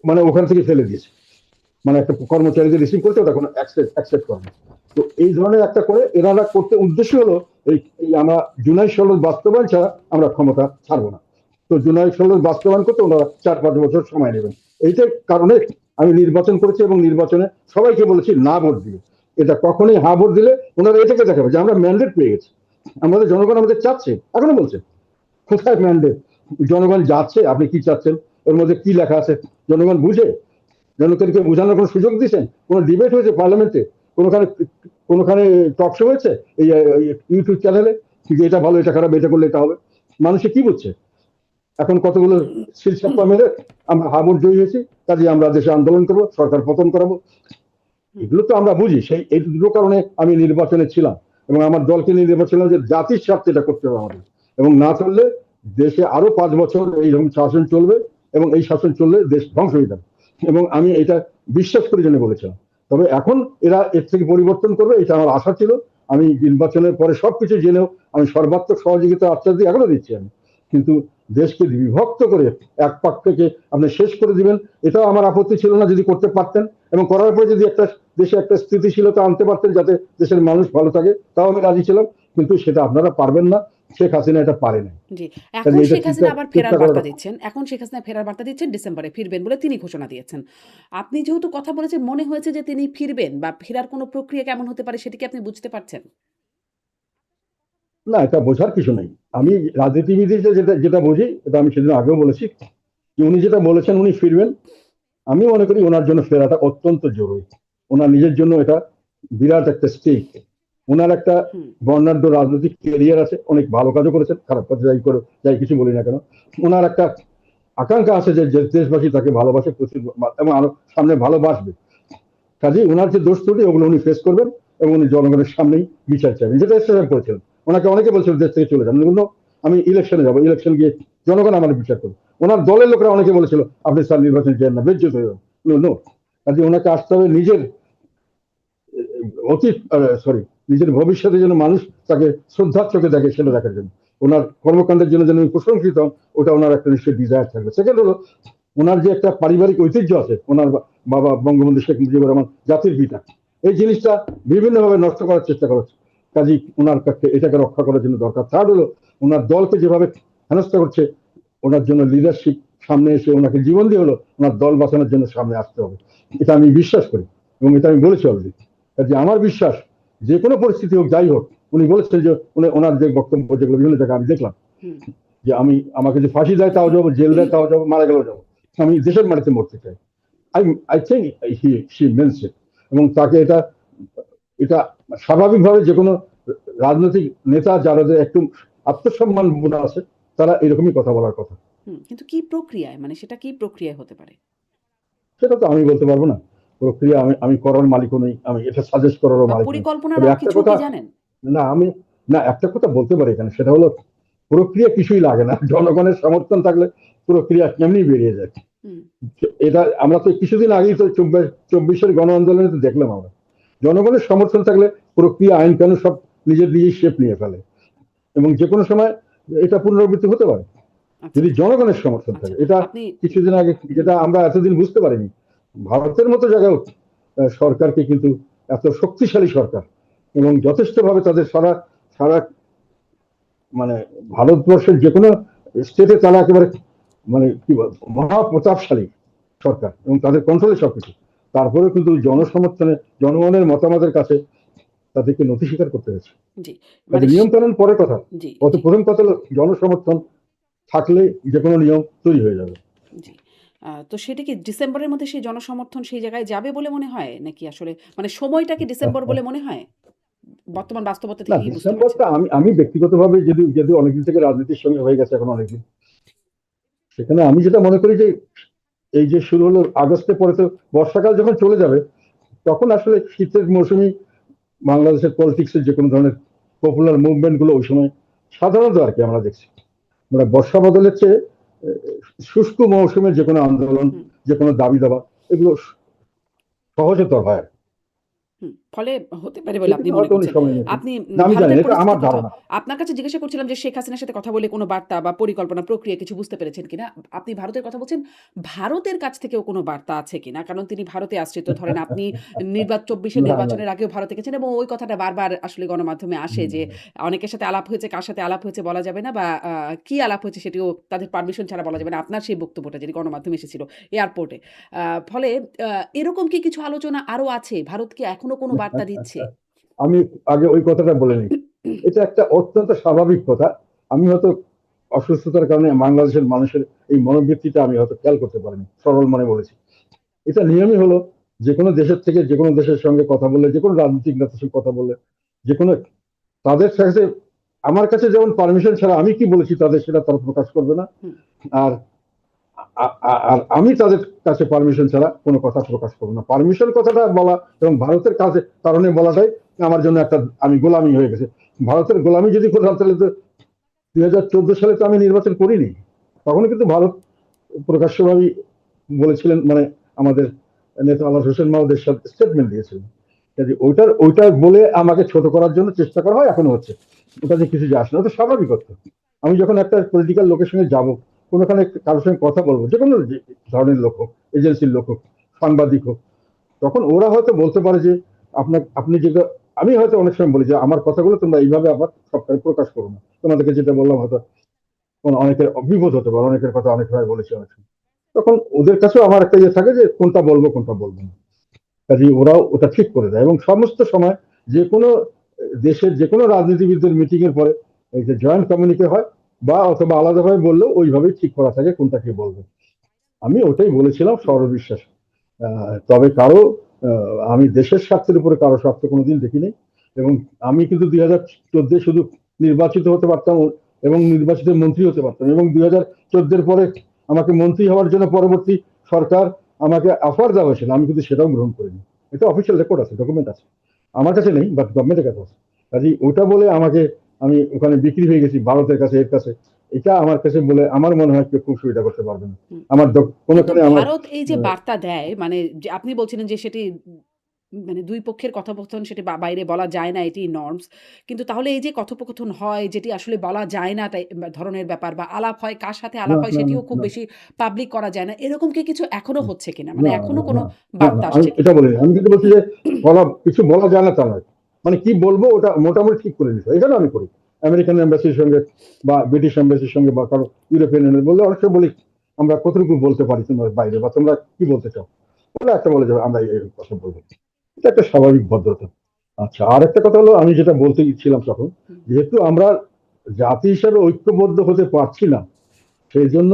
মানে ওখান থেকে ফেলে দিয়েছে, মানে একটা কর্মচারীদের রিসিভ করতে ওটা কোনো অ্যাকসেপ্ট করে না। তো এই ধরনের একটা করে এনারা করতে উদ্দেশ্য হলো এই আমরা জুলাই সনদ বাস্তবায়ন ছাড়া আমরা ক্ষমতা ছাড়বো না। তো জুলাই সনদ বাস্তবায়ন করতে ওনারা 4-5 বছর সময় নেবেন, এইটার কারণে আমি নির্বাচন করেছি এবং নির্বাচনে সবাইকে বলেছি না ভোট দিবে। এটা কখনোই হা ভোট দিলে ওনারা এটাকে দেখাবে যে আমরা ম্যান্ডেট পেয়ে গেছি, আমাদের জনগণ আমাদের চাচ্ছে, এখনো বলছে কোথায় ম্যান্ডেট, জনগণ যাচ্ছে, আপনি কি চাচ্ছেন, ওর মধ্যে কি লেখা আছে জনগণ বুঝে, জনগণকে বোঝানোর কোনো সুযোগ দিয়েছেন, কোনো ডিবেট হয়েছে পার্লামেন্টে, কোনোখানে টক শো হয়েছে এই ইউটিউব চ্যানেলে যে এটা ভালো এটা খারাপ এটা করলে এটা হবে, মানুষে কি বুঝছে? এখন কতগুলো শিলচাপ্পা মেরে আমরা হাবুর জয়ী হয়েছি, কাজে আমরা দেশে আন্দোলন করবো, সরকার পতন করাবো, এগুলো তো আমরা বুঝি। সেই এই দুটো কারণে আমি নির্বাচনে ছিলাম এবং আমার দলকে নিয়ে নির্বাচন যে জাতির স্বার্থে এটা করতে হবে আমাদের, এবং না চললে দেশে আরো 5 বছর এইরকম শাসন চলবে এবং এই শাসন চললে দেশ ধ্বংস হয়ে যাবে, এবং আমি এটা বিশ্বাস করে জন্য বলেছিলাম। তবে এখন এরা এর থেকে পরিবর্তন করবে এটা আমার আশা ছিল। আমি নির্বাচনের পরে সবকিছু জেনেও আমি সর্বাত্মক সহযোগিতা আশ্বাস দিয়ে এখনো দিচ্ছি আমি, কিন্তু দেশকে বিভক্ত করে এক পক্ষকে আপনি শেষ করে দিবেন, এটাও আমার আপত্তি ছিল না যদি করতে পারতেন, এবং করার পরে যদি একটা দেশে একটা স্থিতিশীলতা আনতে পারতেন যাতে দেশের মানুষ ভালো থাকে, তাও আমি রাজি ছিলাম। কিন্তু সেটা আপনারা পারবেন না, শেখ হাসিনা এটা পারে না। জি। কাজে এখন এটা শেখ হাসিনা আবার ফেরার চেষ্টা করা বার্তা দিচ্ছেন। এখন শেখ হাসিনা ফেরার বার্তা দিচ্ছেন, ডিসেম্বরে ফিরবেন বলে তিনি ঘোষণা দিয়েছেন। আপনি যেহেতু কথা বলেছেন, মনে হয়েছে যে তিনি ফিরবেন বা ফেরার কোনো প্রক্রিয়া কেমন হতে পারে সেটি কি আপনি বুঝতে পারছেন? না, এটা বোঝার কিছু নেই। আমি রাজনীতিবিদদের যেটা যেটা বুঝি, এটা আমি সেদিন আগেও বলেছি, যে উনি যেটা বলেছেন উনি ফিরবেন। আমি মনে করি ওনার জন্য ফেরাটা অত্যন্ত জরুরি। ওনার নিজের জন্য এটা বিরাট একটা স্টেক। ওনার একটা হুম, বর্ণাঢ্য রাজনৈতিক ক্যারিয়ার আছে, অনেক ভালো কাজও করেছেন, খারাপ কাজ যাই করে যাই কিছু বলি না কেন। ওনার একটা আকাঙ্ক্ষা আছে যে যে দেশবাসী তাকে ভালোবাসে প্রচুর, এবং আরো সামনে ভালোবাসবে। কাজেই ওনার যে দোষ ত্রুটি ওগুলো উনি ফেস করবেন, এবং উনি জনগণের সামনেই বিচার চাইবেন, যেটা এক্সপ্রেস করেছিলেন। ওনাকে অনেকে বলছিল দেশ থেকে চলে যান, কিন্তু আমি ইলেকশনে যাবো, ইলেকশন গিয়ে জনগণ আমার বিচার করবে। ওনার দলের লোকরা অনেকে বলেছিল আপনি স্যার নির্বাচন চেন না, বেজ্জত হয়ে যাবেন। নো, কাজে ওনাকে আসতে হবে নিজের অতীত, সরি, নিজের ভবিষ্যতে যেন মানুষ তাকে শ্রদ্ধার চোখে দেখে, সেটা দেখার জন্য, ওনার কর্মকাণ্ডের জন্য যেন উনি প্রশংসিত হন, ওটা ওনার একটা নিশ্চয়ই ডিজায়ার থাকবে। সেকেন্ড হলো, ওনার যে একটা পারিবারিক ঐতিহ্য আছে, ওনার বাবা বঙ্গবন্ধু শেখ মুজিবুর রহমান জাতির পিতা, এই জিনিসটা বিভিন্নভাবে নষ্ট করার চেষ্টা করেছে। কাজী ওনার কাছে এটাকে রক্ষা করার জন্য দরকার। থার্ড হলো, ওনার দলকে যেভাবে হেনস্থা করছে, ওনার জন্য লিডারশিপ সামনে এসে ওনাকে জীবন দিয়ে হলো ওনার দল বাঁচানোর জন্য সামনে আসতে হবে। এটা আমি বিশ্বাস করি, এবং এটা আমি বলেছি অলরেডি। কাজে আমার বিশ্বাস, যে কোনো পরিস্থিতি হোক যাই হোক, উনি বলেছেন যে ওনার যে বক্তব্য যেগুলো বিভিন্ন জায়গায় আমি দেখলাম, হুম, যে আমাকে যে ফাঁসি দেয় তাও যাবো, জেল দেয় তাও যাবো, মারা গেলেও যাবো, আমি দেশের মাটিতে মরতে চাই। I I think she means ইট। এবং তাকে এটা এটা স্বাভাবিকভাবে যে কোনো রাজনৈতিক নেতা যাদের একটু আত্মসম্মান বোধ আছে, তারা এরকমই কথা বলার কথা। হুম। কিন্তু কি প্রক্রিয়ায়? মানে সেটা কি প্রক্রিয়ায় হতে পারে? সেটা তো আমি বলতে পারবো না। প্রক্রিয়া আমি আমি করার মালিকও নই, আমি এটা সাজেস্ট করারও বা মালিক নই। পরিকল্পনার তবে একটা কিছুও কথা, কি জানেন? না আমি, না একটা কথা বলতে পারি এখানে, সেটা হলো প্রক্রিয়া কিছুই লাগে না, জনগণের সমর্থন থাকলে প্রক্রিয়া কেমনি বেরিয়ে যায়। হুম, এটা আমরা তো কিছুদিন আগেই তো 24-এর গণ আন্দোলনে তো দেখলাম আমরা, জনগণের সমর্থন থাকলে প্রক্রিয়া আইন কানুন সব নিজেই শেপ নিয়ে ফেলে, এবং যে কোনো সময় এটা পুনরাবৃত্তি হতে পারে আচ্ছা, যদি জনগণের সমর্থন আচ্ছা। থাকে। এটা আপনি কিছুদিন আগে, হুম, যেটা আমরা এতদিন বুঝতে পারিনি, ভারতের মতো জায়গায় সরকারকে কিন্তু, এত শক্তিশালী সরকার, এবং যথেষ্ট ভাবে তাদের সারা সারা মানে ভারতবর্ষের যে কোনো স্টেটে তারা একেবারে মানে কি বল, মহাপ্রতাপশালী সরকার, এবং তাদের কন্ট্রোলে সবকিছু। তারপরেও কিন্তু জনসমর্থনে, জনগণের মতামতের কাছে তাদেরকে নথি স্বীকার করতে হয়েছে। জি, কাজে মানে নিয়ম কানুন পরে কথা, জি, জি, প্রথম কথা হলো জনসমর্থন থাকলে যে কোনো নিয়ম তৈরি হয়ে যাবে। জি। তো সেটা কি ডিসেম্বরের মধ্যে সেই জনসমর্থন সেই জায়গায় যাবে বলে মনে হয়? নাকি আসলে মানে সময়টা কি ডিসেম্বর বলে মনে হয়? বর্তমান বাস্তবতা না, থেকে কি বুঝতে পারছেন? ডিসেম্বরটা আমি আমি ব্যক্তিগতভাবে যদি যদি অনেকদিন থেকে রাজনীতির সঙ্গে হয়ে গেছে এখন অনেকদিন, সেখানে আমি যেটা মনে করি যে এই যে শুরু হলো আগস্টে, পরে তো বর্ষাকাল যখন চলে যাবে, তখন আসলে শীতের মৌসুমে বাংলাদেশের পলিটিক্সের যে কোনো ধরনের পপুলার মুভমেন্ট গুলো ওই সময় সাধারণত আর কি আমরা দেখছি, আমরা বর্ষা বদলের চেয়ে শুষ্ক মৌসুমের যে কোনো আন্দোলন, হুম, যে কোনো দাবি দাবা, এগুলো সহজতর হয়। ফলে হতে পারে বলে আপনি সেক্ষেত্রে মনে হয়তো উনি করছেন। সময় নেবেন, আপনি না আমি জানি ভারতের না, এটা আমার পরিস্থিতির কথা ধারণা। আপনার কাছে জিজ্ঞাসা করছিলাম যে শেখ হাসিনার সাথে কথা বলে কোনো বার্তা বা পরিকল্পনা প্রক্রিয়া কিছু বুঝতে পেরেছেন কিনা? আপনি ভারতের কথা বলছেন। ভারতের কাছ থেকেও কোনো বার্তা আছে কিনা? কারণ তিনি ভারতে আশ্রিত। ধরেন আপনি 24 এর না না, নির্বাচনের আগেও ভারতে গেছেন এবং ওই কথাটা বারবার আসলে গণমাধ্যমে আসে যে অনেকের সাথে আলাপ হয়েছে, কার সাথে আলাপ হয়েছে বলা যাবে না বা কি আলাপ হয়েছে সেটিও তাদের পারমিশন ছাড়া বলা যাবে না। আপনার সেই বক্তব্যটা যেটি গণমাধ্যমে এসেছিল এয়ারপোর্টে। ফলে এরকম কি কিছু আলোচনা আরো আছে? ভারত কি এখনো কোনো বার্তা দিচ্ছে? আমি আগে ওই কথাটা বলে নিই। এটা একটা অত্যন্ত স্বাভাবিক কথা। আমি হয়তো অসুস্থতার কারণে বাংলাদেশের মানুষের এই মনোবৃত্তিটা আমি হয়তো খেয়াল করতে পারিনি, সরল মনে বলেছি। এটা নিয়মই হলো, যে কোনো দেশের থেকে যে কোনো দেশের সঙ্গে কথা বললে, যে কোনো রাজনৈতিক নেতার সঙ্গে কথা বললে, যে কোনো তাদের কাছে, আমার কাছে যেমন পারমিশন ছাড়া আমি কি বলেছি তাদের, সেটা তারা প্রকাশ করবে না। হুম, আর আর আমি তাদের কাছে পারমিশন ছাড়া কোনো কথা প্রকাশ করবো না। পারমিশন কথাটা বলা এবং ভারতের কাছে কারণে বলাটাই আমার জন্য একটা, আমি গোলামি হয়ে গেছে। ভারতের গোলামি যদি করতাম তাহলে তো 2014 সালে তো আমি নির্বাচন করিনি, তখন কিন্তু ভারত প্রকাশ্যভাবেই বলেছিলেন, মানে আমাদের নেতা আলাল হোসেন মাহমুদের সাথে স্টেটমেন্ট দিয়েছিলেন। কাজে ওইটা বলে আমাকে ছোট করার জন্য চেষ্টা করা হয়, এখনো হচ্ছে। ওটা যে কিছু যায় আসে না, ওটা স্বাভাবিক কথা। আমি যখন একটা পলিটিক্যাল লোকের সঙ্গে যাবো, কোনোখানে কারোর সঙ্গে কথা বলবো, যে কোনো ধরনের লোক হোক, এজেন্সির লোক হোক, সাংবাদিক হোক, তখন ওরা হয়তো বলতে পারে যে আপনি যেটা, আমি হয়তো অনেক সময় বলি যে আমার কথাগুলো তোমরা এইভাবে আবার সবটাই প্রকাশ করো না, তোমাদেরকে যেটা বললাম হয়তো অনেকের বিপদ হতে পারে, অনেকের কথা অনেক ভাবে বলেছি অনেক সময়। তখন ওদের কাছেও আমার একটা ইয়ে থাকে যে কোনটা বলবো কোনটা বলবো না, কাজে ওরাও ওটা ঠিক করে দেয়। এবং সমস্ত সময় যে কোনো দেশের যে কোনো রাজনীতিবিদদের মিটিং এর পরে এই যে জয়েন্ট কমিউনিকে হয় বা অথবা আলাদাভাবে বললেও ওইভাবেই ঠিক করা থাকে কোনটা কি বলবে। আমি ওটাই বলেছিলাম, সর্ববিশ্বাস। তবে কারো আমি দেশের স্বার্থের উপরে কারো স্বার্থ কোনোদিন দেখিনি। এবং আমি কিন্তু 2014 শুধু নির্বাচিত হতে পারতাম এবং নির্বাচিত মন্ত্রী হতে পারতাম, এবং 2014 পরে আমাকে মন্ত্রী হওয়ার জন্য পরবর্তী সরকার আমাকে অফার দেওয়া হয়েছিল, আমি কিন্তু সেটাও গ্রহণ করিনি। এটা অফিসিয়াল রেকর্ড আছে, ডকুমেন্ট আছে, আমার কাছে নেই বাট গভর্নমেন্টের কাছে আছে। কাজে ওটা বলে আমাকে আমি ওখানে বিক্রি হয়ে গেছি ভারতের কাছে, এর কাছে, এটা আমার কাছে বলে আমার মনে হয় কেউ খুব সুবিধা করতে পারবে না। হুম। আমার কিন্তু কোনোখানে আমার ভারত এই যে বার্তা দেয়, মানে যে আপনি বলছিলেন যে সেটি মানে ২ পক্ষের কথোপকথন, সেটি বাইরে বলা যায় না, এটি নরমস। কিন্তু তাহলে এই যে কথোপকথন হয়, যেটি আসলে বলা যায় না ধরনের ব্যাপার, বা আলাপ হয়, কার সাথে না আলাপ হয় না না সেটিও খুব না বেশি পাবলিক করা যায় না। এরকম কি কিছু এখনো হচ্ছে কিনা? মানে না এখনো না কোনো না না বার্তা না, আমি আসছে এটা কিনা? বলিনি। আমি কিন্তু বলছি যে কিছু বলা যায় না তা নয়, মানে কি বলবো ওটা মোটামুটি ঠিক করে দিতে, এখানে আমি করি আমেরিকান এম্বাসির সঙ্গে বা ব্রিটিশ এম্বাসির সঙ্গে বা কারো ইউরোপিয়ান এম্বাসি বললে অনেক সময় বলি আমরা কতটুকু বলতে পারি তোমার বাইরে, বা তোমরা কি বলতে চাও, ওরা একটা বলে যাবে আমরা এই কথা বলবো। এটা একটা স্বাভাবিক ভদ্রতা। আচ্ছা, আর একটা কথা হলো, আমি যেটা বলতে গেছিলাম তখন, হুম, যেহেতু আমরা জাতি হিসাবে ঐক্যবদ্ধ হতে পারছি না, সেই জন্য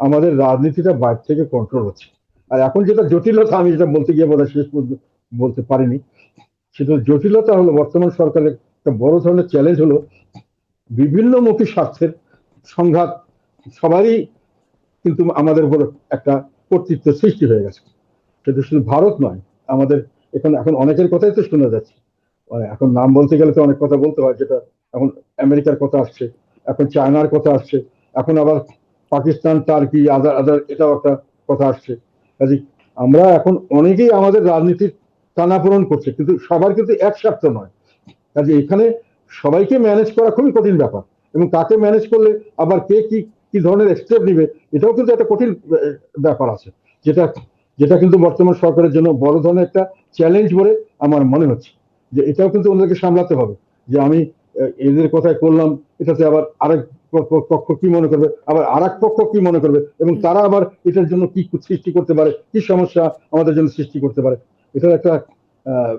আমাদের রাজনীতিটা বাইরে থেকে কন্ট্রোল হচ্ছে। আর এখন যেটা জটিলতা, আমি যেটা বলতে গিয়ে বোধহয় শেষ পর্যন্ত বলতে পারিনি, সেটা জটিলতা হলো বর্তমান সরকারের একটা বড় ধরনের চ্যালেঞ্জ হলো বিভিন্নমুখী স্বার্থের সংঘাত। সবারই কিন্তু আমাদের উপর একটা কর্তৃত্ব সৃষ্টি হয়ে গেছে। সেটা শুধু ভারত নয়, আমাদের এখন এখন অনেকের কথাই তো শোনা যাচ্ছে। মানে এখন নাম বলতে গেলে তো অনেক কথা বলতে হয়, যেটা এখন আমেরিকার কথা আসছে, এখন চায়নার কথা আসছে, এখন আবার পাকিস্তান, টার্কি, আদার আদার এটাও একটা কথা আসছে। কাজে আমরা এখন অনেকেই আমাদের রাজনীতির টানাপোড়েন করছে, কিন্তু সবার কিন্তু এক স্বার্থ নয়। কাজে এখানে সবাইকে ম্যানেজ করা খুবই কঠিন ব্যাপার, এবং কাকে ম্যানেজ করলে আবার কে কি কি ধরনের স্টেপ নিবে, এটাও কিন্তু একটা কঠিন ব্যাপার আছে, যেটা যেটা কিন্তু বর্তমান সরকারের জন্য বড় ধরনের একটা চ্যালেঞ্জ বলে আমার মনে হচ্ছে। যে এটাও কিন্তু ওনাদেরকে সামলাতে হবে, যে আমি এদের কথায় করলাম, এটাতে আবার আরেক পক্ষ কি মনে করবে, আবার আর এক পক্ষ কি মনে করবে, এবং হুম। তারা আবার এটার জন্য কি সৃষ্টি করতে পারে, কি সমস্যা আমাদের জন্য সৃষ্টি করতে পারে। এটার একটা আহ,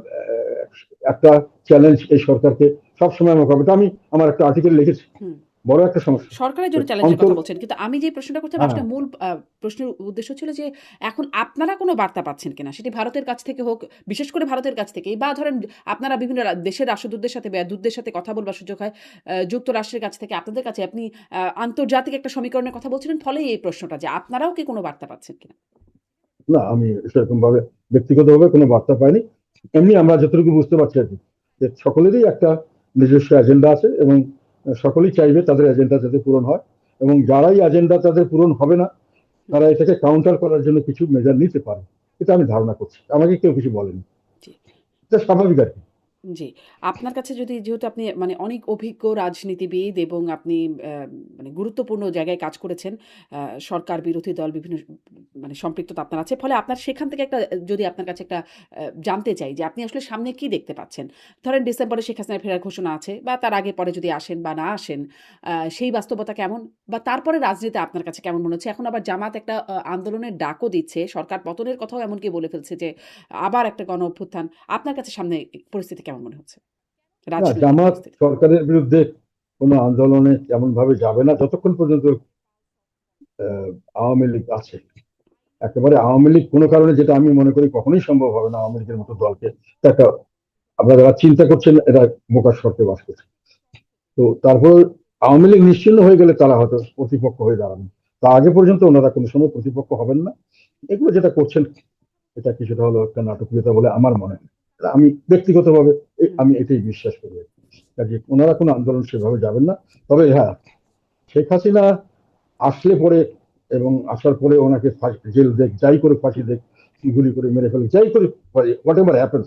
একটা চ্যালেঞ্জ এই সরকারকে সবসময় মোকাবিলা। আমি আমার একটা আর্টিকেল লিখেছি, হুম। বড় একটা সমস্যা সরকারের জন্য চ্যালেঞ্জের অন্তর। কথা বলছেন। কিন্তু আমি যে প্রশ্নটা করছিলাম, হ্যাঁ, আসলে মূল প্রশ্নের উদ্দেশ্য ছিল যে এখন আপনারা কোনো বার্তা পাচ্ছেন কিনা? সেটি ভারতের কাছ থেকে হোক, বিশেষ করে ভারতের কাছ থেকেই, বা ধরেন আপনারা বিভিন্ন দেশের রাষ্ট্রদূতদের সাথে বা দূতদের সাথে কথা বলবার সুযোগ হয়। যুক্তরাষ্ট্রের কাছ থেকে আপনাদের কাছে, আপনি আন্তর্জাতিক একটা সমীকরণের কথা বলছিলেন, ফলেই এই প্রশ্নটা যে আপনারাও কি কোনো বার্তা পাচ্ছেন কিনা? না আমি সেরকম ভাবে ব্যক্তিগতভাবে কোনো বার্তা পাইনি। এমনি আমরা যতটুকু বুঝতে পারছি আর কি, যে সকলেরই একটা নিজস্ব এজেন্ডা আছে, এবং সকলেই চাইবে তাদের এজেন্ডা যাতে পূরণ হয়, এবং যারাই এজেন্ডা তাদের পূরণ হবে না, হুম, তারা এটাকে কাউন্টার করার জন্য কিছু মেজার নিতে পারে। এটা আমি ধারণা করছি, আমাকে কেউ কিছু বলেনি। জি। এটা স্বাভাবিক আর কি। জি। আপনার কাছে যদি, যেহেতু আপনি মানে অনেক অভিজ্ঞ রাজনীতিবিদ এবং আপনি অ্যা মানে গুরুত্বপূর্ণ জায়গায় কাজ করেছেন। সরকার বিরোধী দল বিভিন্ন মানে সম্পৃক্ততা আপনার আছে। ফলে আপনার সেখান থেকে একটা, যদি আপনার কাছে একটা জানতে চাই যে আপনি আসলে সামনে কি দেখতে পাচ্ছেন? ধরেন ডিসেম্বরে শেখ হাসিনার ফেরার ঘোষণা আছে, বা তার আগে পরে যদি আসেন বা না আসেন, সেই বাস্তবতা কেমন? বা তারপরে রাজনীতি আপনার কাছে কেমন মনে হচ্ছে? এখন আবার জামাত একটা আন্দোলনের ডাকও দিচ্ছে। সরকার পতনের কথাও এমনকি বলে ফেলছে যে আবার একটা গণ অভ্যুত্থান। আপনার কাছে সামনে পরিস্থিতি কেমন মনে হচ্ছে? না, রাজনৈতিক জামাত পরিস্থিতি। সরকারের বিরুদ্ধে কোনো আন্দোলনে তেমন ভাবে যাবে না যতক্ষণ পর্যন্ত আওয়ামী লীগ আছে। একেবারে আওয়ামী লীগ কোনো কারণে, যেটা আমি মনে করি কখনোই সম্ভব হবে না, আওয়ামী লীগের মতো দলকে একটা, আপনারা যারা চিন্তা করছেন এরা বোকার স্বর্গে বাস করছে। তো তারপর আওয়ামী লীগ নিশ্চিহ্ন হয়ে গেলে তারা হয়তো প্রতিপক্ষ হয়ে দাঁড়াবেন। তা আগে পর্যন্ত ওনারা কোনো সময় প্রতিপক্ষ হবেন না। এগুলো যেটা করছেন, এটা কিছুটা হলো একটা নাটকীয়তা বলে আমার মনে হয়। আমি ব্যক্তিগতভাবে হুম, আমি এটাই বিশ্বাস করি। কাজে ওনারা কোনো আন্দোলন সেভাবে যাবেন না। তবে হ্যাঁ, শেখ হাসিনা আসলে পরে এবং আসার পরে ওনাকে জেল দেখ, যাই করে ফাঁসি হুম। দেখ, গুলি করে মেরে ফেলে, যাই করে, হোয়াট এভার হ্যাপেন্স,